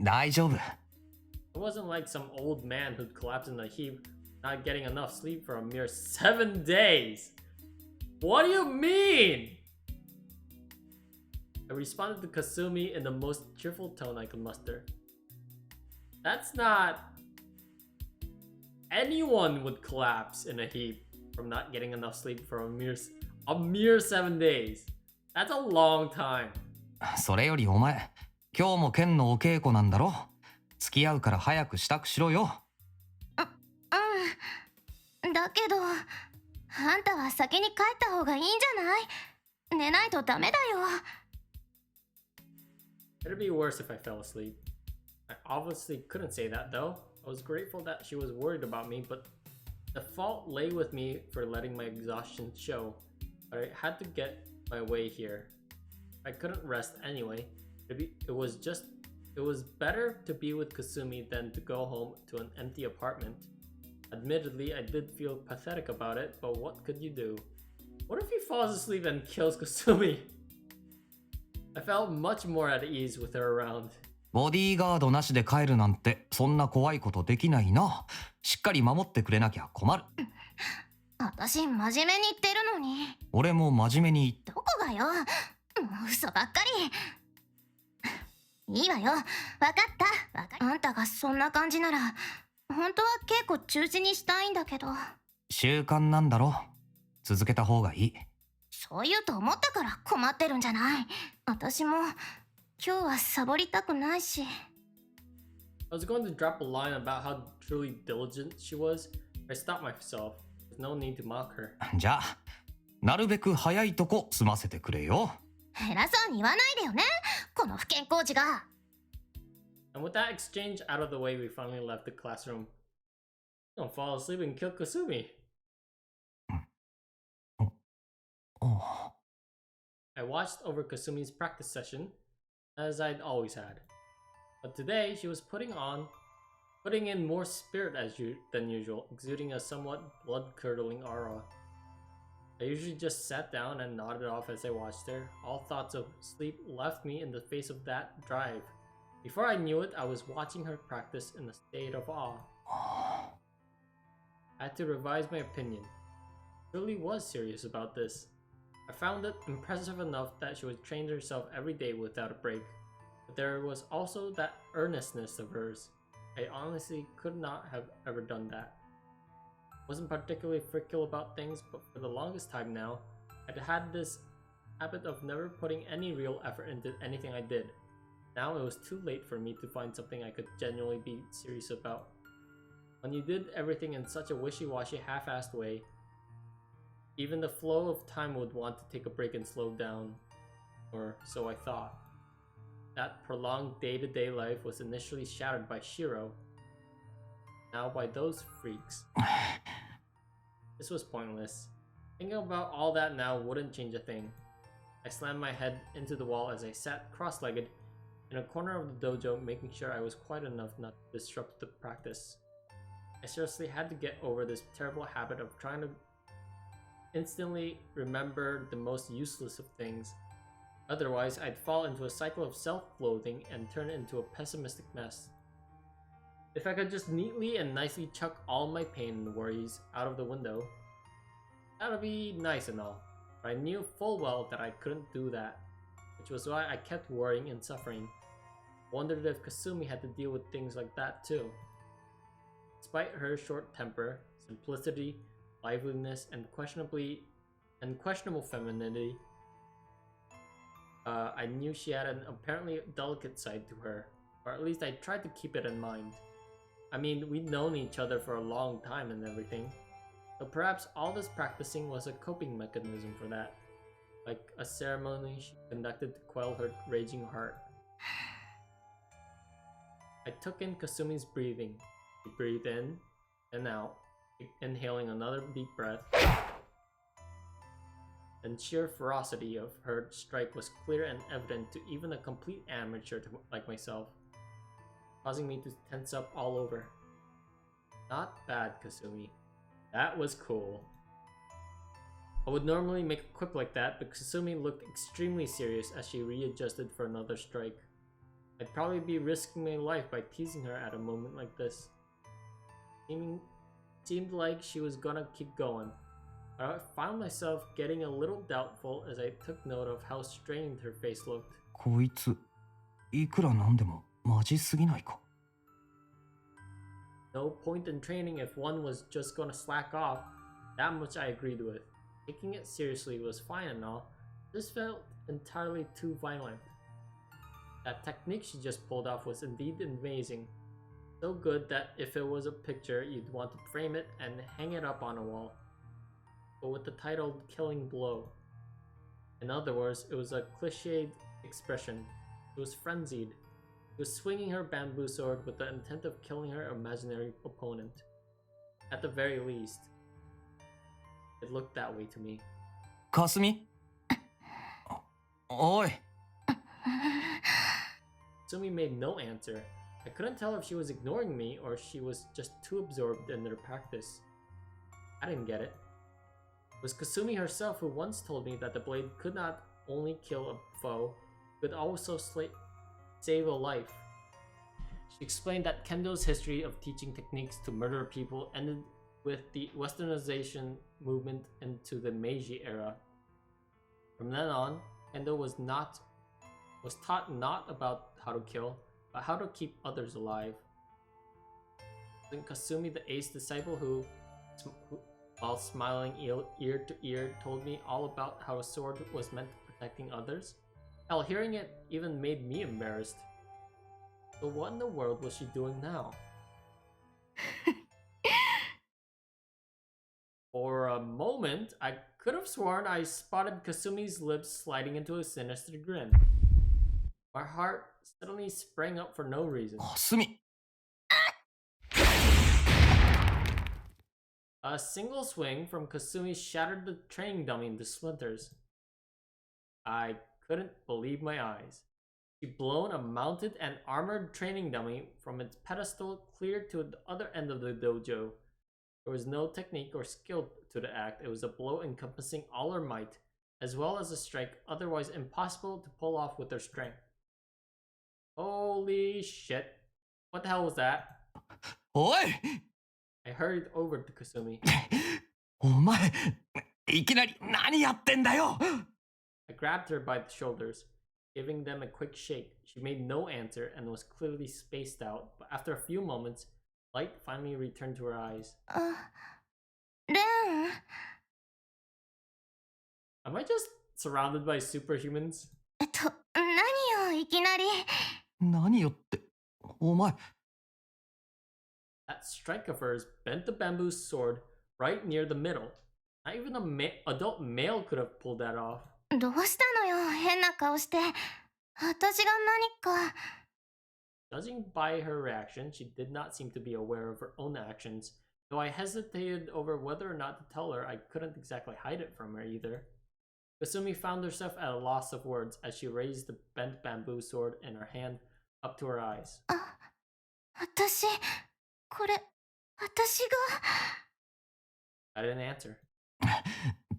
大丈夫。
It wasn't like some old man who'd collapsed in a heap, not getting enough sleep for a mere 7 days. What do you mean? I responded to Kasumi in the most cheerful tone I could muster. That's not... Anyone would collapse in a heap from not getting enough sleep for a mere 7 days. That's a long time.
それよりお前、今日も剣のお稽古なんだろ。付き合うから早く支度しろよ。
うん。だけど、あんたは先に帰った方がいいんじゃない？寝ないとダメだよ。
It'd be worse if I fell asleep. I obviously couldn't say that though. I was grateful that she was worried about me, but the fault lay with me for letting my exhaustion show. But I had to get my way here. I couldn't rest anyway. It was better to be with Kasumi than to go home to an empty apartment. Admittedly, I did feel pathetic about it, but what could you do? What if he falls asleep and kills Kasumi? I felt much more at ease with her around.
ボディーガードなしで帰るなんてそんな怖いことできないな。しっかり守ってくれなきゃ困る。
私真面目に言ってるのに。
俺も真面目に。
どこがよ。もう嘘ばっかり。いいわよ。わかった。あんたがそんな感じなら、本当は稽古中止にしたいんだけど。
習慣なんだろ。続けた方がいい。
そう言うと思ったから困ってるんじゃない。私も今日はサボりたくないし。
I was going to drop a line about how truly diligent she was, but I stopped myself. There's no need to mock her.
じゃあ、なるべく早いとこ済ませてくれよ。
偉そうに言わないでよね、この不健康児が。
And with that exchange out of the way, we finally left the classroom. Don't fall asleep and kill Kasumi.
Oh.
I watched over Kasumi's practice session, as I'd always had. But today, she was putting in more spirit than usual, exuding a somewhat blood-curdling aura. I usually just sat down and nodded off as I watched her. All thoughts of sleep left me in the face of that drive. Before I knew it, I was watching her practice in a state of awe. I had to revise my opinion. She really was serious about this. I found it impressive enough that she would train herself every day without a break. But there was also that earnestness of hers. I honestly could not have ever done that. Wasn't particularly fickle about things, but for the longest time now, I'd had this habit of never putting any real effort into anything I did. Now it was too late for me to find something I could genuinely be serious about. When you did everything in such a wishy-washy, half-assed way, even the flow of time would want to take a break and slow down. Or so I thought. That prolonged day-to-day life was initially shattered by Shiro, now by those freaks. This was pointless. Thinking about all that now wouldn't change a thing. I slammed my head into the wall as I sat cross-legged in a corner of the dojo, making sure I was quiet enough not to disrupt the practice. I seriously had to get over this terrible habit of trying to instantly remember the most useless of things. Otherwise, I'd fall into a cycle of self-loathing and turn into a pessimistic mess. If I could just neatly and nicely chuck all my pain and worries out of the window, that would be nice and all. But I knew full well that I couldn't do that, which was why I kept worrying and suffering. Wondered if Kasumi had to deal with things like that too. Despite her short temper, simplicity, liveliness, and questionable femininity, I knew she had an apparently delicate side to her, or at least I tried to keep it in mind. I mean, we'd known each other for a long time and everything, so perhaps all this practicing was a coping mechanism for that, like a ceremony she conducted to quell her raging heart. I took in Kasumi's breathing. She breathed in and out, inhaling another deep breath. And sheer ferocity of her strike was clear and evident to even a complete amateur like myself, causing me to tense up all over. Not bad, Kasumi. That was cool. I would normally make a quip like that, but Kasumi looked extremely serious as she readjusted for another strike. I'd probably be risking my life by teasing her at a moment like this. Seemed like she was gonna keep going. But I found myself getting a little doubtful as I took note of how strained her face looked.
こいついくらなんでもマジすぎないか。
No point in training if one was just gonna slack off. That much I agreed with. Taking it seriously was fine and all. This felt entirely too violent. That technique she just pulled off was indeed amazing. So good that if it was a picture, you'd want to frame it and hang it up on a wall. But with the title Killing Blow. In other words, it was a cliched expression. It was frenzied. She was swinging her bamboo sword with the intent of killing her imaginary opponent. At the very least. It looked that way to me.
かすみおい
Sumi made no answer. I couldn't tell if she was ignoring me or if she was just too absorbed in their practice. I didn't get it. It was Kasumi herself who once told me that the blade could not only kill a foe, but also save a life. She explained that Kendo's history of teaching techniques to murder people ended with the westernization movement into the Meiji era. From then on, Kendo was taught not about how to kill, but how to keep others alive. Then Kasumi, the ace disciple who, while smiling ear to ear, told me all about how a sword was meant for protecting others. Hell, hearing it even made me embarrassed. So what in the world was she doing now? For a moment, I could have sworn I spotted Kasumi's lips sliding into a sinister grin. My heart suddenly sprang up for no reason.
かすみ
A single swing from Kasumi shattered the training dummy into splinters. I couldn't believe my eyes. She'd blown a mounted and armored training dummy from its pedestal clear to the other end of the dojo. There was no technique or skill to the act. It was a blow encompassing all her might, as well as a strike otherwise impossible to pull off with her strength. Holy shit. What the hell was that?
おい
I hurried over to Kasumi.
お前いきなり何やってんだよ
I grabbed her by the shoulders, giving them a quick shake. She made no answer and was clearly spaced out, but after a few moments, light finally returned to her eyes.
レン
Am I just surrounded by superhumans?
何よいきなり
何よってお前
That strike of hers bent the bamboo sword right near the middle. Not even an adult male could have pulled that off.
どうしたのよ変な顔して私が何か
Judging by her reaction, she did not seem to be aware of her own actions. Though I hesitated over whether or not to tell her, I couldn't exactly hide it from her either. Kasumi found herself at a loss of words as she raised the bent bamboo sword in her hand up to her eyes.
私これ私が
I didn't answer.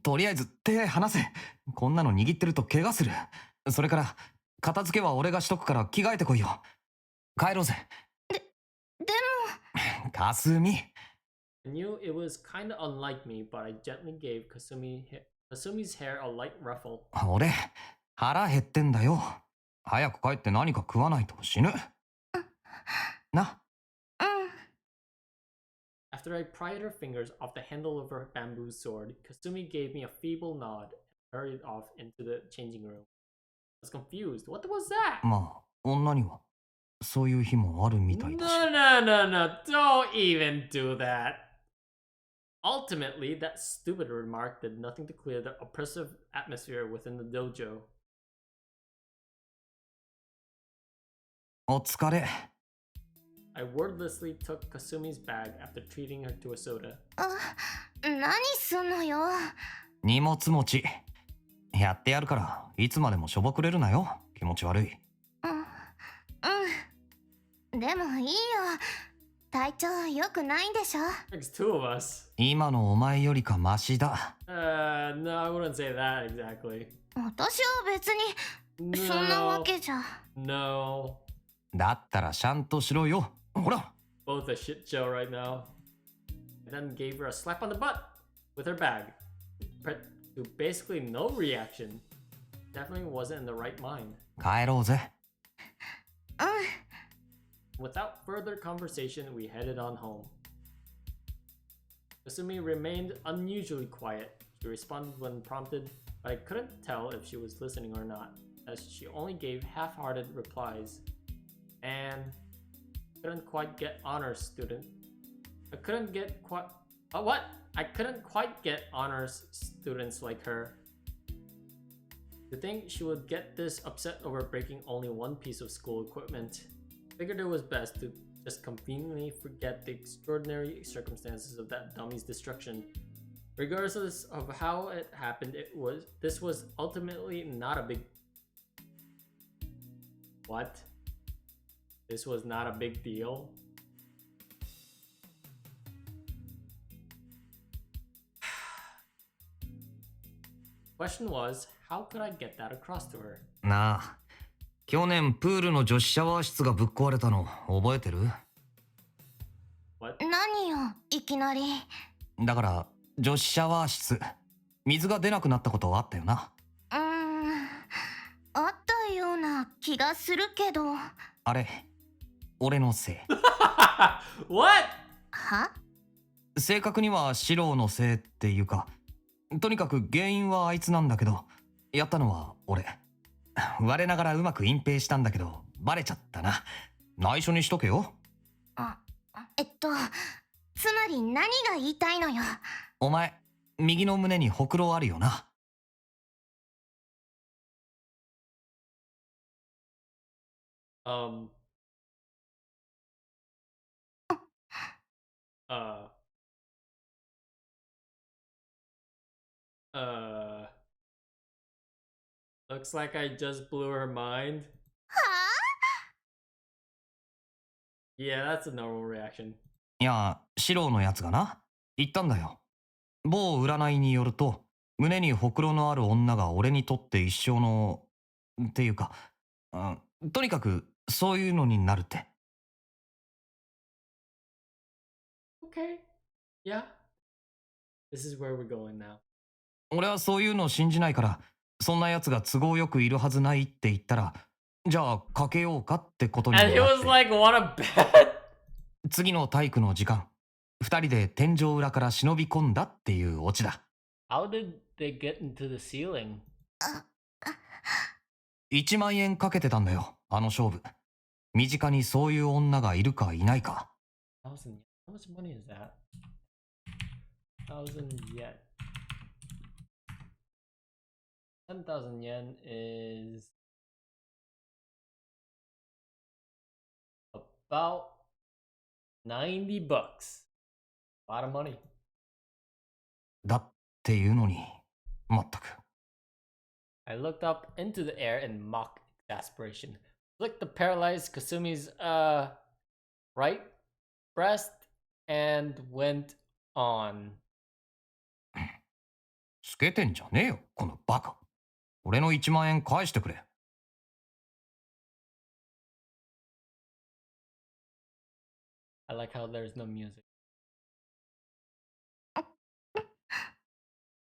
とりあえず手離せこんなの握ってると怪我するそれから片付けは俺がしとくから着替えてこいよ帰ろうぜ
でも
かすみ
I knew it was kinda unlike me, but I gently gave Kasumi's hair a light ruffle.
俺腹減ってんだよ早く帰って何か食わないと死ぬな
After I pried her fingers off the handle of her bamboo sword, Kasumi gave me a feeble nod and hurried off into the changing room. I was confused. What was that?
まあ女にはそういう日もあるみたいだし
No, don't even do that. Ultimately, that stupid remark did nothing to clear the oppressive atmosphere within the dojo.
お疲れ
I wordlessly took Kasumi's bag after treating her to a soda.
何すんのよ
荷物持ちやってやるからいつまでもしょぼくれるなよ気持ち悪い
でもいいよ体調良くないんでしょ
There's two of us.
今のお前よりかマシだ
No, I wouldn't say that exactly.
私は別にそんなわ
No,
けじゃ
no.
だったらちゃんとしろよ。ほら。
Both a shit show right now. And then gave her a slap on the butt with her bag. To basically no reaction. Definitely wasn't in the right mind.
帰ろうぜ。
Without further conversation, we headed on home. Kasumi remained unusually quiet. She responded when prompted, but I couldn't tell if she was listening or not, as she only gave half-hearted replies. And couldn't quite get honors student. I couldn't quite get honors students like her. To think she would get this upset over breaking only one piece of school equipment. Figured it was best to just conveniently forget the extraordinary circumstances of that dummy's destruction. Regardless of how it happened, this was ultimately not a big... What? This was not a big deal? Question was, how could I get that across to her?
なあ、去年プールの女子シャワー室がぶっ壊れたの覚えてる？
What?
何よ、いきなり。
だから女子シャワー室、水が出なくなったことあったよな。
あったような気がするけど。
あれ、俺のせい。
What?
は？
正確にはシローのせいっていうか、とにかく原因はあいつなんだけど、やったのは俺。我ながらうまく隠蔽したんだけど、バレちゃったな。内緒にしとけよ。
つまり何が言いたいのよ。
お前、右の胸にほくろあるよな。
Looks like I just blew her mind.
は
Yeah, that's a normal reaction.
いや、シローのやつがな、言ったんだよ。某占いによると、胸にほくろのある女が俺にとって一生の、っていうか、とにかくそういうのになるって。
Okay. Yeah. This is where we're going now.
俺はそういうの信じないから、そんなやつが都合よくいるはずないって言ったら、じゃあかけようかってことになっ
And
て。
he was like, wanna bet?
次の体育の時間、二人で天井裏から忍び込んだっていうオチだ。
How did they get into the ceiling?
1万円かけてたんだよ、あの勝負。身近にそういう女がいるかいないか。
How much money is that? 1,000 yen. 10,000 yen is about 90 bucks. A lot of money.
だっていうのに、まったく。
I looked up into the air in mock exasperation. Flicked the paralyzed Kasumi's right breast and went on.
つけてんじゃねえよ、このバカ。俺の1万円返してくれ。
I like how there's no music.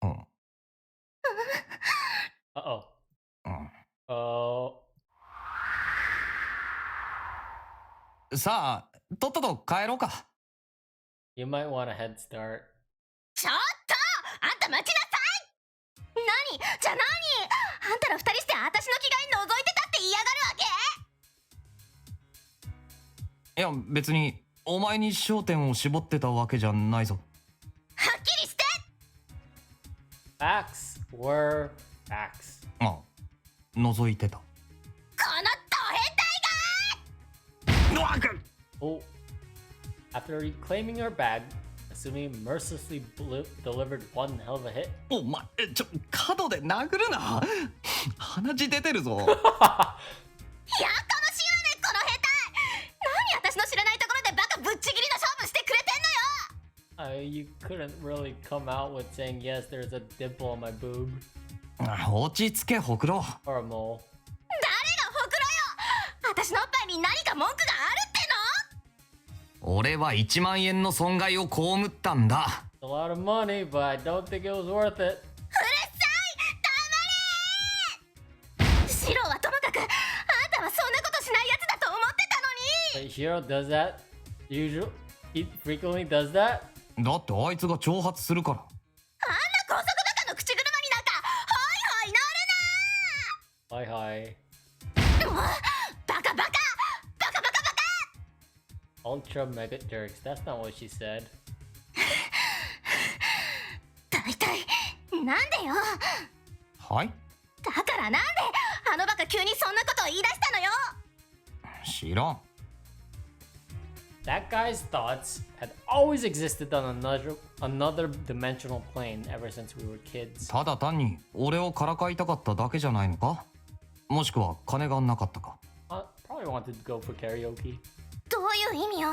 うん。
Uh-oh.
うん。
Oh.
さあ、とっとと帰ろうか。
You might want a head start.
ちょっとあんた待ちなさい。何じゃあ何あんたら二人して私の着替え覗いてたって嫌がるわけ？
いや、別に、お前に焦点を絞ってたわけじゃないぞ。
はっきりして。
Facts were facts.
ああ、覗いてた。
このド変態が！
Oh. After reclaiming her bag, Asumi mercilessly delivered one hell of a hit.
お前、角で殴るな。鼻血出てるぞ。
やかましいわね、この変態。何私の知らないところでバカぶっちぎりの勝負してくれてんのよ。
You couldn't really come out with saying yes, there's a dimple on my boob.
落ち着け、ほくろ。
Or a mole.
誰がほくろよ。私のおっぱいに何か文句があるっての？
俺は1万円の損害を被ったんだ。
A lot of money, but I don't think it was worth it.
うるさい！黙れ！シロはともかく、あんたはそんなことしないやつだと思ってたのに。
But Hiro does that. He frequently does that.
だってあいつが挑発するから。
あんな高速バカの口車になんかホイホイ乗るな。
Hi, hi.
バカバカバカバカバカ。
Ultra mega jerks. That's not what she said.
大体なんでよ。
はい。
だからなんであのバカ急にそんなことを言い出したのよ。
知らん。
That guy's thoughts had always existed on another dimensional plane ever since we were kids.
ただ単に俺をからかいたかっただけじゃないのか。もしくは金がなかったか。
Probably wanted to go for karaoke.
どういう意味よ。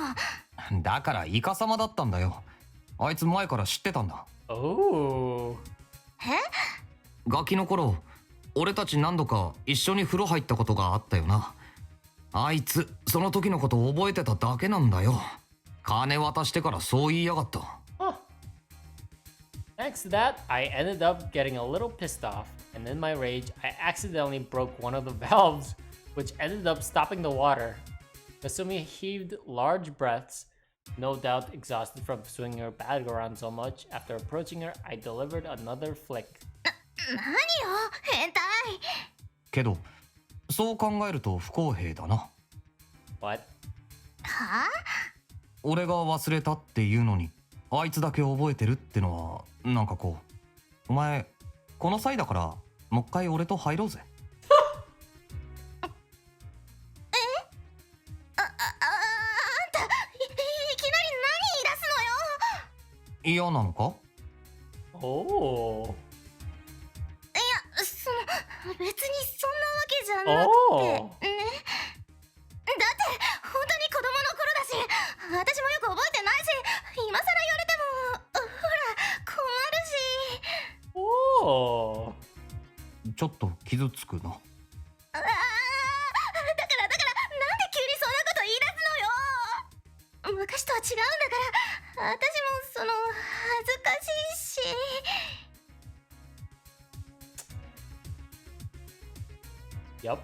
だからイカサマだったんだよ。あいつ前から知ってたんだ。
Oh.
ガキの頃俺たち何度か一緒に風呂入ったことがあったよな。あいつその時のことを覚えてただけなんだよ。金渡してからそう言いやがった。
Huh. Thanks to that, I ended up getting a little pissed off, and in my rage, I accidentally broke one of the valves, which ended up stopping the water. Kasumi heaved large breaths, no doubt exhausted from swinging her bag around so much. After approaching her, I delivered another flick.
何よ変態。
けどそう考えると不公平だな。
What?
はあ？
俺が忘れたっていうのにあいつだけ覚えてるってのはなんかこう、お前この際だからもう一回俺と入ろうぜ。
あんたいきなり何言い出すのよ。
嫌なのか。
Oh.
いやその別にそんなわけじゃなく
Oh.
てね。だって本当に子供の頃だし、私もよく覚えてないし、今更言われてもほら困るし。
Oh.
ちょっと傷つくな。
だからなんで急にそんなこと言い出すのよ。昔とは違うんだから、私もその恥ずかしいし。
Yup.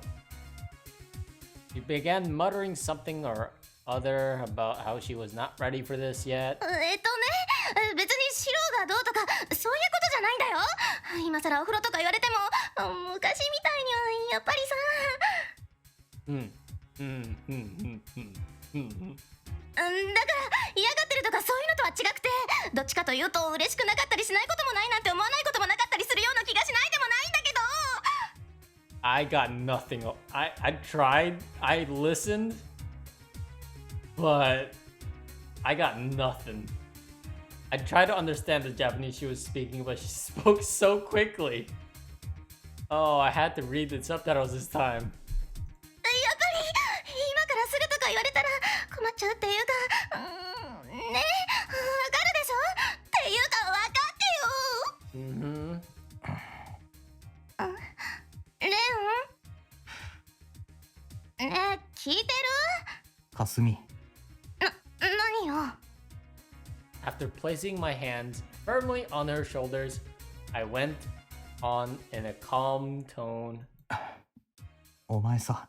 She began muttering something or other about how she was not ready for this yet.
別にシロがどうとかそういうことじゃないんだよ。今更お風呂とか言われても昔みたいにはやっぱりさ。だから嫌がってるとかそういうのとは違くて、どっちかというと嬉しくなかったりしないこともないなんて思わないこともなかったりするような気がしないでもないんだけど。
I got nothing. I tried. I listened, but I got nothing. I tried to understand the Japanese she was speaking, but she spoke so quickly. Oh, I had to read the subtitles this time.
やっぱり今からするとか言われたら困っちゃうっていうか、ね、わかるでしょっていうか分かってよ。レオン？ねえ、聞いてる？
かすみ。
何よ。
After placing my hands firmly on her shoulders, I went on in a calm tone.
お前さ、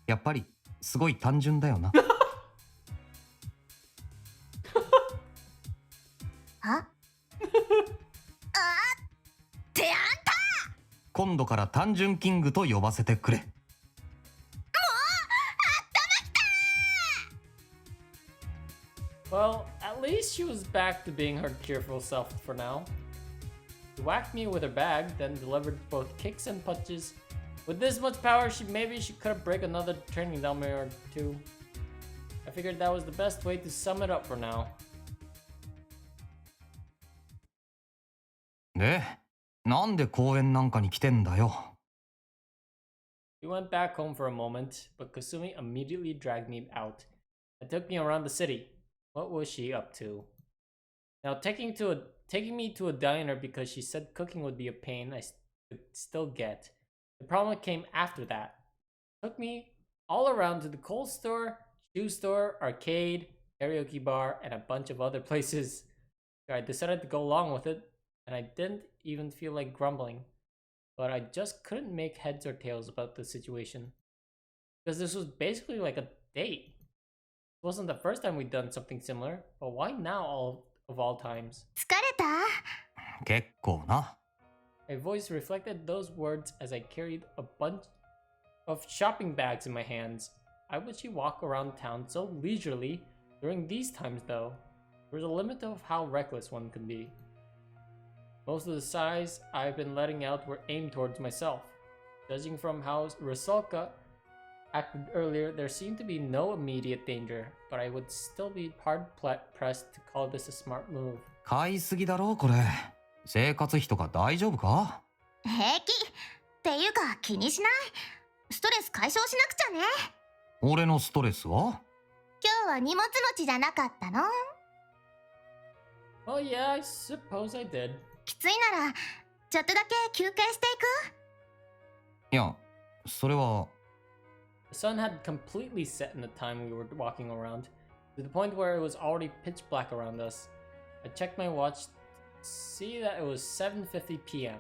やっぱりすごい単純だよな。
あってあんた。
今度から単純キングと呼ばせてくれ。
Well, at least she was back to being her cheerful self for now. She whacked me with her bag, then delivered both kicks and punches. With this much power, maybe she could have break another training dummy or two. I figured that was the best way to sum it up for now.
で、なんで公園なんかに来てんだよ。
We went back home for a moment, but Kasumi immediately dragged me out and took me around the city. What was she up to? Now, taking me to a diner because she said cooking would be a pain I could still get. The problem came after that. Took me all around to the coal store, shoe store, arcade, karaoke bar, and a bunch of other places. I decided to go along with it, and I didn't even feel like grumbling. But I just couldn't make heads or tails about the situation. Because this was basically like a date. It wasn't the first time we'd done something similar, but why now of all times?
疲れた？
結構な。
My voice reflected those words as I carried a bunch of shopping bags in my hands. I wish you walk around town so leisurely during these times though. There's a limit of how reckless one can be. Most of the sighs I've been letting out were aimed towards myself. Judging from how Rusalka acted earlier, there seemed to be no immediate danger, but I would still be hard-pressed to call this a smart move.
買いすぎだろこれ。生活費とか大丈夫か？
平気っていうか気にしない。ストレス解消しなくちゃね。
俺のストレスは？
今日は荷物持ちじゃなかったの？
Well, yeah, I suppose I did.
きついならちょっとだけ休憩していく？
いや、それは。
The sun had completely set in the time we were walking around, to the point where it was already pitch black around us. I checked my watch to see that it was 7:50 p.m.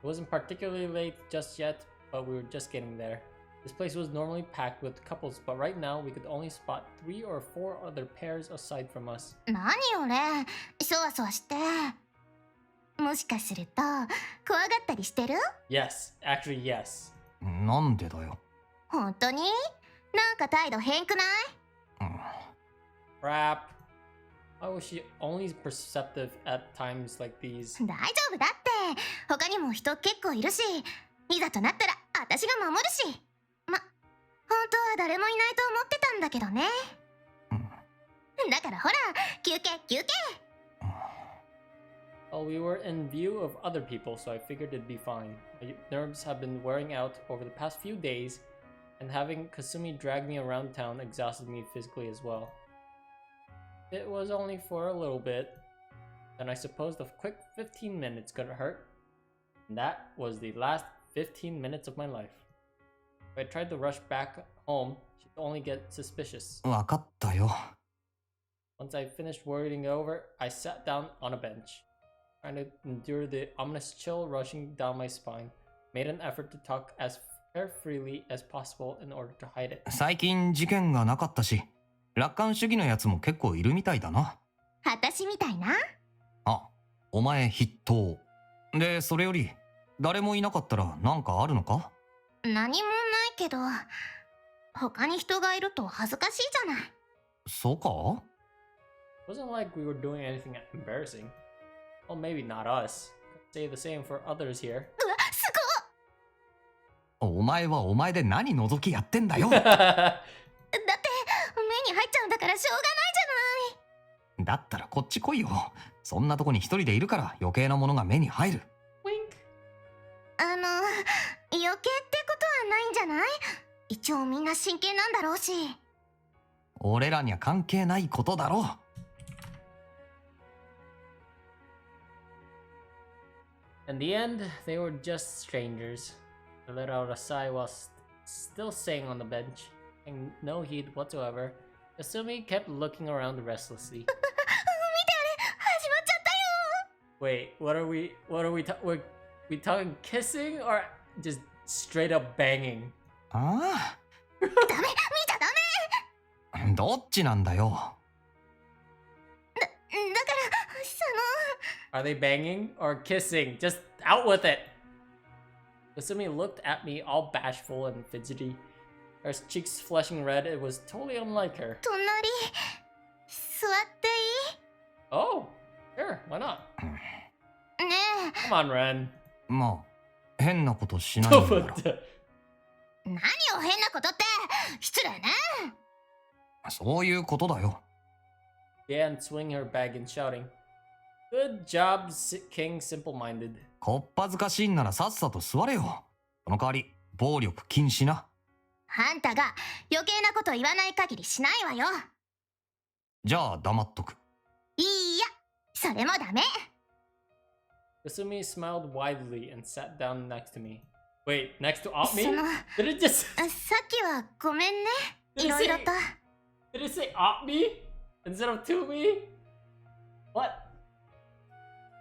It wasn't particularly late just yet, but we were just getting there. This place was normally packed with couples, but right now we could only spot 3 or 4 other pairs aside from us.
何俺そわそわして。もしかすると怖がったりしてる？
Yes, actually yes.
なんでだよ。
本当に？なんか態度変くない？
Crap. I was she only perceptive at times like these.
大丈夫だって他にも人結構いるし、いざとなったら私が守るし。本当は誰もいないと思ってたんだけどね。だからほら、休憩休憩。
Well, we were in view of other people, so I figured it'd be fine. My nerves have been wearing out over the past few days, and having Kasumi drag me around town exhausted me physically as well. It was only for a little bit, and I suppose the quick 15 minutes couldn't hurt. And that was the last 15 minutes of my life. If I tried to rush back home, she'd only get suspicious.
わかったよ。
Once I finished worrying over, I sat down on a bench, trying to endure the ominous chill rushing down my spine. Made an effort to talk as carefreely as possible in order to hide it.
最近事件がなかったし、楽観主義のやつも結構いるみたいだな。
私みたいな？
あ、お前筆頭。で、それより、誰もいなかったらなんかあるのか？
何もないけど、他に人がいると恥ずかしいじゃない。
そうか？
It wasn't like we were doing anything embarrassing. Well, maybe not us. Could say the same for others here.
うわ、す
お前はお前で何覗きやってんだよ。
ごっ！だって目に入っちゃうんだからしょうがないじゃない。
だったらこっち来いよ。そんなとこに一人でいるから余計なものが目に入る。
Wink.
余計ってことはないんじゃない？一応みんな真剣なんだろうし。
俺らには関係ないことだろう。
In the end, they were just strangers. I let out a sigh while still sitting on the bench, paying no heed whatsoever. Kasumi kept looking around restlessly.
見てあれ、始まっちゃったよ。
Wait, were we talking kissing or just straight up banging?
あ
ダメ、見ちゃダメ。
あ、どっちなんだよ。
だから
Are they banging or kissing? Just out with it! Kasumi looked at me all bashful and fidgety, her cheeks flushing red. It was totally unlike her.
隣座っていい？
Oh, sure, why not?
ね
Come on, Ren.
まあ、変なことしないんだろ。
え、何を変なことって失礼ね。
そういうことだよ。
began swinging her bag and shouting, "Good job, King Simple-Minded."
こっぱずかしいんならさっさと座れよ。その代わり、暴力禁止な。
あんたが余計なこと言わない限りしないわよ。
じゃあ黙っとく。
いいや、それもダメ。
Kasumi smiled widely and sat down next to me. Wait, next to me?
その
Did it just...
さっきはかごめんね。
Did
い
it
ろいろ
say,
と。
did it say op me instead of to me? What?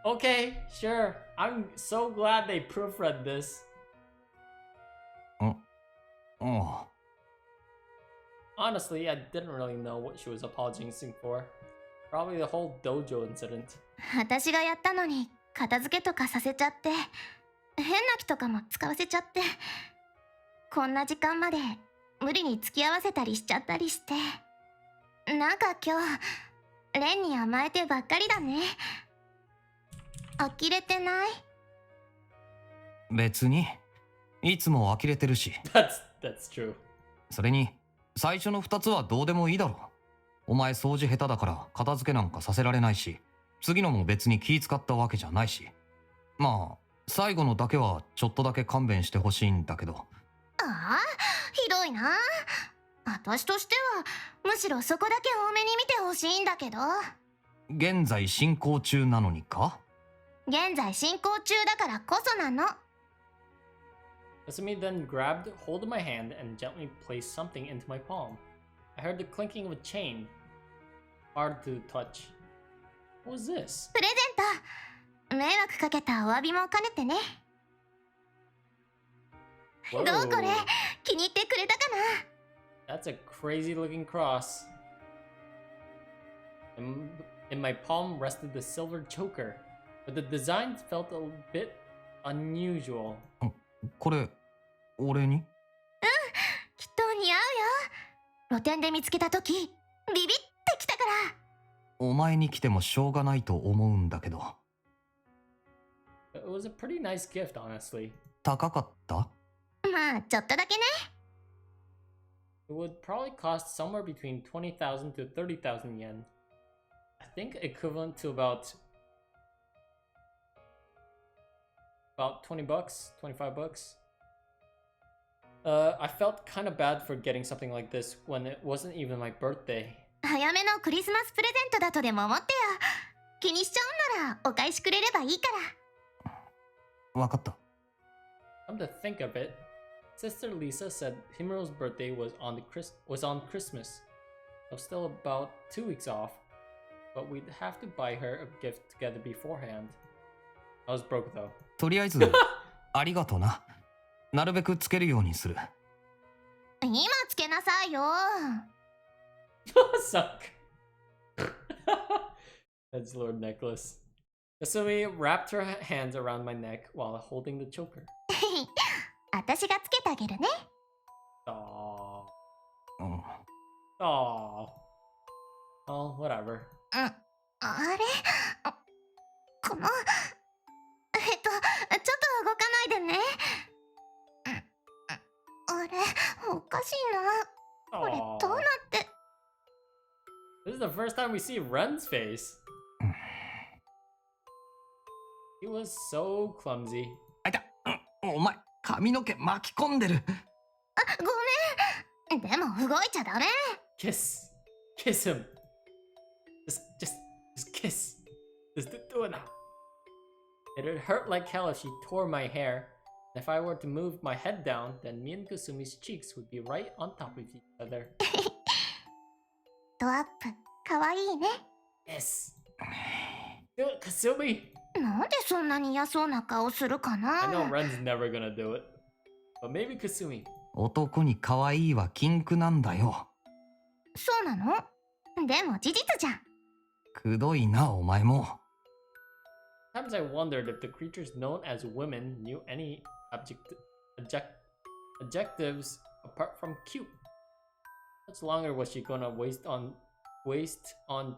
Okay, sure. I'm so glad they proofread this.
あ
Honestly, I didn't really know what she was apologizing for. Probably the whole dojo incident.
私がやったのに片付けとかさせちゃって、変な気とかも使わせちゃって、こんな時間まで無理に付き合わせたりしちゃったりして、なんか今日レンに甘えてばっかりだね。呆れてない？
別にいつも呆れてるし。
That's true.
それに最初の2つはどうでもいいだろう。お前掃除下手だから片付けなんかさせられないし、次のも別に気使ったわけじゃないし、まあ最後のだけはちょっとだけ勘弁してほしいんだけど。
ああ、ひどいな。私としてはむしろそこだけ多めに見てほしいんだけど。
現在進行中なのにか？
現在進行中だからこそなの。
Kasumi then grabbed hold of my hand and gently placed something into my palm. I heard the clinking of a chain. Hard to touch. What was this?
プレゼント。迷惑かけたお詫びも兼ねてね。どう
Whoa.
これ、気に入ってくれたかな？
That's a crazy looking cross. In my palm rested the silver choker, but the design felt a bit unusual.
これ俺に？
きっと似合うよ。露店で見つけたときビビってきたから。
お前に来てもしょうがないと思うんだけど。
It was a pretty nice gift, honestly.
高かった？
まあちょっとだけね。
It would probably cost somewhere between 20,000 to 30,000 yen. I think equivalent to about 20 bucks, 25 bucks. I felt kind of bad for getting something like this when it wasn't even my birthday.
早めのクリスマスプレゼントだとでも思ってよ。気にしちゃうんならお返しくれればいいから。
わかった。
Come to think of it, Sister Lisa said Himuro's birthday was on Christmas. So still about 2 weeks off, but we'd have to buy her a gift together beforehand. I was broke though.
とりあえずありがとな。なるべくつけるようにする。
今つけなさいよ。
Suck. That's Lord Necklace. Kasumi wrapped her hands around my neck while holding the choker.
私がつけてあげるね。
Aww.
うん、
Aww. Oh, whatever.
あれこのちょっと動かないでね。あれおかしいな。これ
Aww.
どうなって。
This is the first time we see Ren's face. He was so clumsy.
あいた、お前髪の毛巻き込んでる。
あ、ごめん。でも動いちゃダメ。
Kiss him. Just kiss. Just do it now. It'd hurt like hell if she tore my hair. And if I were to move my head down, then me and Kusumi's cheeks would be right on top of each other.
ドアップかわいいね。
Yes. Do it, Kasumi.
なんでそんなに嫌そうな顔するか
I
な。
know Ren's never gonna do it. But maybe Kasumi.
男に可愛いは禁句なんだよ。
そうなの？でも事実じゃん。
くどいなお前も。
Sometimes I wondered if the creatures known as women knew any adjectives apart from cute. How much longer was she gonna waste on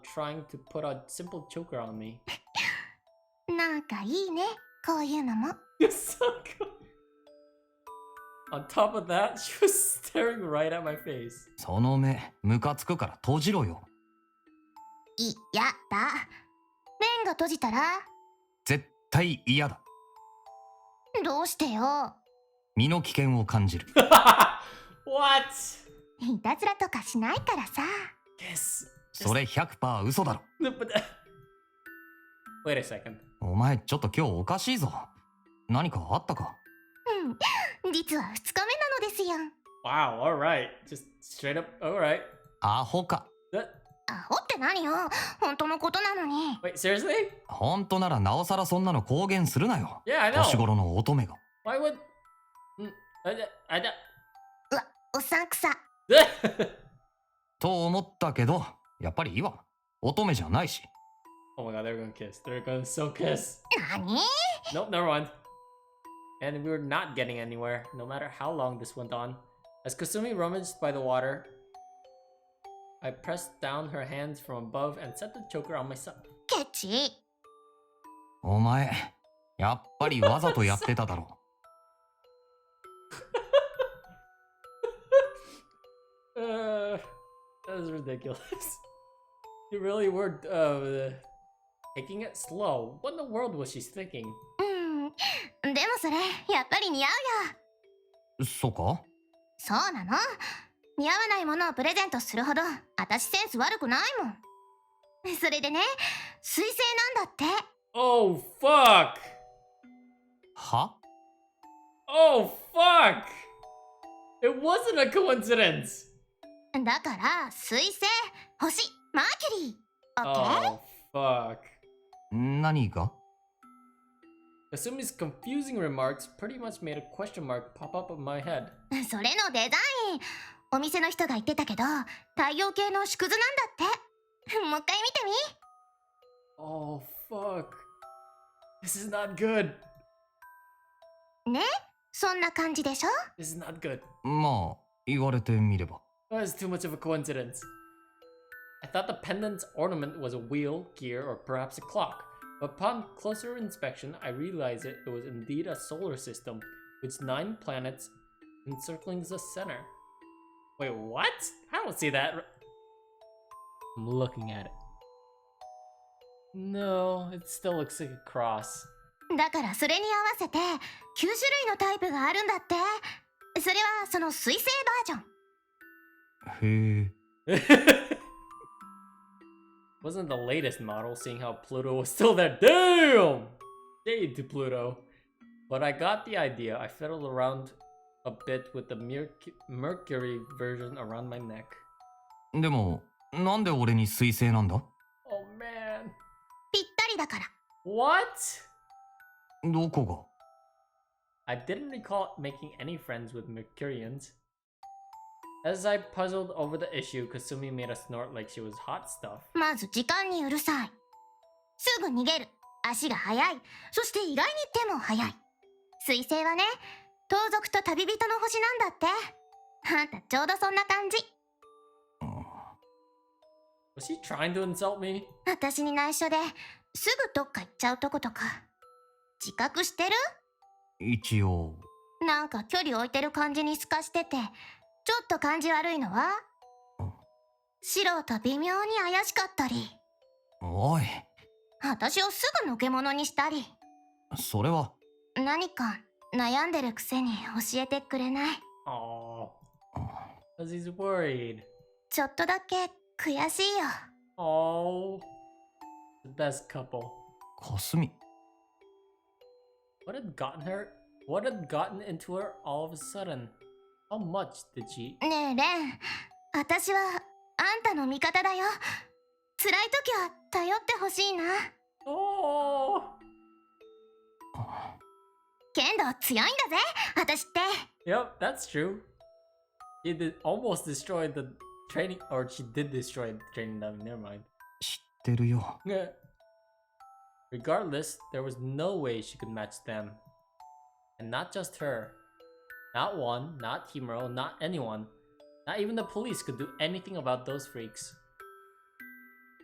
trying to put a simple choker on me?
なんかいいね、こういうのも。
You're so good. On top of that, she was staring right at my face.
その目ムカつくから閉じろよ。
いやだ。目が閉じたら
絶対嫌だ。
どうしてよ。
身の危険を感じる。
What?
いたずらとかしないからさ。
Yes.
それ 100% 嘘だろ。
Wait a second.
お前ちょっと今日おかしいぞ。何かあったか？
実は2日目なのですよ。
Wow, alright. Just straight up, alright.
アホか。
アホって何よ、本当のことなのに。
Wait, seriously?
本当ならなおさらそんなの公言するなよ。
Yeah, I
年
know.
頃の乙女が。
Why would... I...
うわ、おっさんくさ。
と思ったけど、やっぱりいいわ。乙女じゃないし。
Oh my god, they're gonna kiss. They're gonna so kiss.
何？
Nope, never mind. And we were not getting anywhere, no matter how long this went on. As Kasumi rummaged by the water, I pressed down her hands from above and set the choker on myself.
ケチ。
お前、やっぱりわざとやってただろ。
That was ridiculous. You really were taking it slow. What in the world was she thinking?
でもそれ、やっぱり似合うよ。
そうか？
そうなの。似合わないものをプレゼントするほど、私センス悪くないもん。それでね、水星なんだって。
Oh, fuck!
は？
Oh, fuck! It wasn't a coincidence!
だから、水星、星、マーキュリー。オッケー？
Oh, fuck.
何が？
Kasumi's confusing remarks pretty much made a question mark pop up in my head.
それのデザイン。お店の人が言ってたけど、太陽系の縮図なんだって。もう一回見てみ。
Oh, fuck. This is not good.
ね、そんな感じでしょ？
This is not good.
まあ、言われてみれば。
That is too much of a coincidence. I thought the pendant's ornament was a wheel, gear, or perhaps a clock. But upon closer inspection, I realized it was indeed a solar system, with 9 planets encircling the center. Wait, what? I don't see that. I'm looking at it. No, it still looks like a cross.
だからそれに合わせて9種類のタイプがあるんだって。それはその水星バージョン。
へえ。
Wasn't the latest model, seeing how Pluto was still there. Damn! Shade to Pluto. But I got the idea. I fiddled around a bit with the Mercury version around my neck.
でも、なんで俺に水星なんだ？
Oh man.
ぴったりだから。
What?
どこ
I didn't recall making any friends with Mercurians. As I puzzled over the issue, Kasumi made a snort like she was hot stuff.
まず時間にうるさい。すぐ逃げる。足が速い。そして意外に手も速い。水星はね、盗賊と旅人の星なんだって。あんたちょうどそんな感じ。
Was she trying to insult me?
私に内緒ですぐどっか行っちゃうとことか。自覚してる？
一応。
なんか距離置いてる感じに透かしてて、ちょっと感じ悪いのは？素人微妙に怪しかったり。
おい。
私をすぐのけ者にしたり。
それは。
何か悩んでるくせに教えてくれない？
Oh, because he's worried.
ちょっとだけ悔しいよ。
Oh, the best couple.
かすみ。
What had gotten her? What had gotten into her all of a sudden? How much did she?
ねえレン、私はあんたの味方だよ。辛い時は頼ってほしいな。
Oh,
剣道強いんだぜ、私って。
yep, that's true. She did almost destroy the training, or she did destroy the training dummy. Never mind.
知ってるよ。
Yeah. Regardless, there was no way she could match them. And not just her. Not one, not Himuro, not anyone. Not even the police could do anything about those freaks.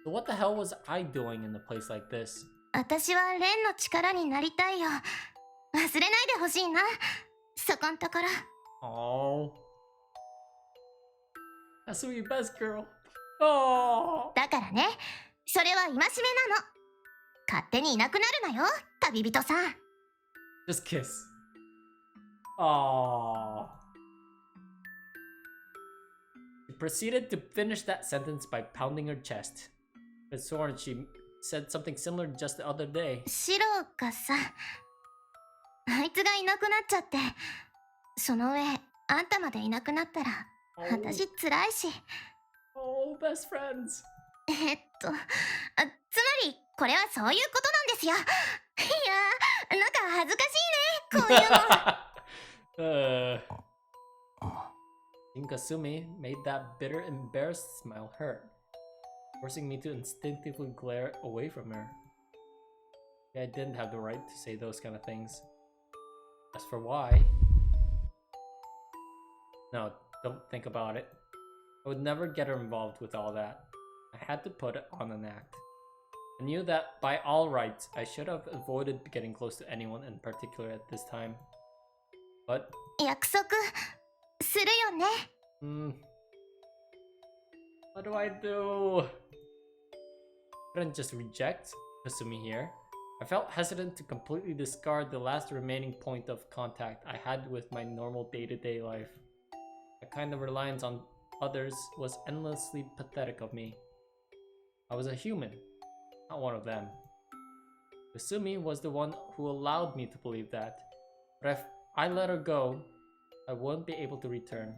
So what the hell was I doing in a place like this?
私はレンの力になりたいよ。忘れないでほしいな。そこんところ。
Oh. Kasumi, best girl. Oh.
だからね、それは戒めなの。勝手にいなくなるなよ、旅人さん。
Just kiss. Oh. She proceeded to finish that sentence by pounding her chest. I sworn she said something similar just the other day.
シロがさ、あいつがいなくなっちゃって、その上、あんたまでいなくなったら
Oh,
私辛いし。
oh, best friends.
つまりこれはそういうことなんですよ。いやなんか恥ずかしいね、こういうの。
Seeing Kasumi made that bitter, embarrassed smile hurt, forcing me to instinctively glare away from her. I didn't have the right to say those kind of things. As for why... No, don't think about it. I would never get her involved with all that. I had to put it on an act. I knew that by all rights, I should have avoided getting close to anyone in particular at this time. But...
約束するよね。
What do I do? Couldn't just reject Kasumi here. I felt hesitant to completely discard the last remaining point of contact I had with my normal day-to-day life. That kind of reliance on others was endlessly pathetic of me. I was a human, not one of them. Kasumi was the one who allowed me to believe that. But if I let her go, I won't be able to return.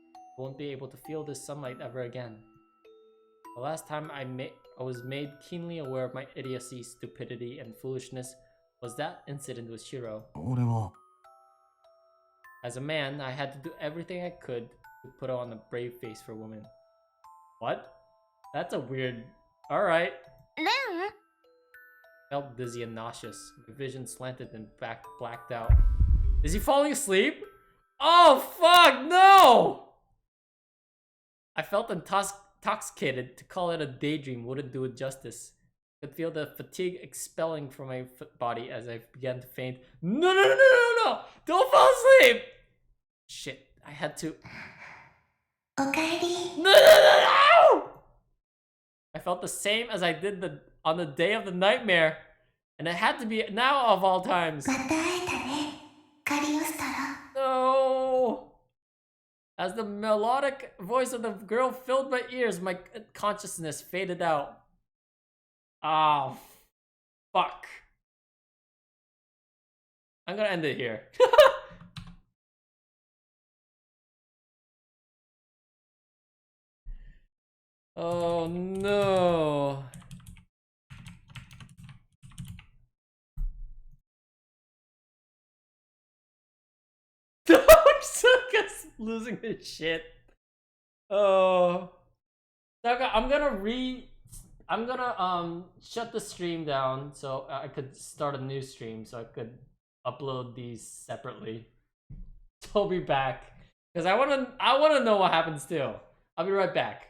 I won't be able to feel the sunlight ever again. The last time I was made keenly aware of my idiocy, stupidity, and foolishness was that incident with Shiro.
俺は
As a man, I had to do everything I could to put on a brave face for women. What? That's a weird... Alright.
レン
Felt dizzy and nauseous. My vision slanted and blacked out. Is he falling asleep? Oh fuck, no! I felt intoxicated. To call it a daydream wouldn't do it justice. I could feel the fatigue expelling from my body as I began to faint. No! Don't fall asleep! Shit, I had to...
おかえり。
No! I felt the same as I did on the day of the nightmare. And it had to be now of all times.
また会えたね、カリオストロ。
No! As the melodic voice of the girl filled my ears, my consciousness faded out. Oh, fuck. I'm gonna end it here. Oh no. Suka's losing his shit. Oh. Suka, I'm gonna shut the stream down so I could start a new stream so I could upload these separately. So I'll be back. Because I wanna know what happens too. I'll be right back.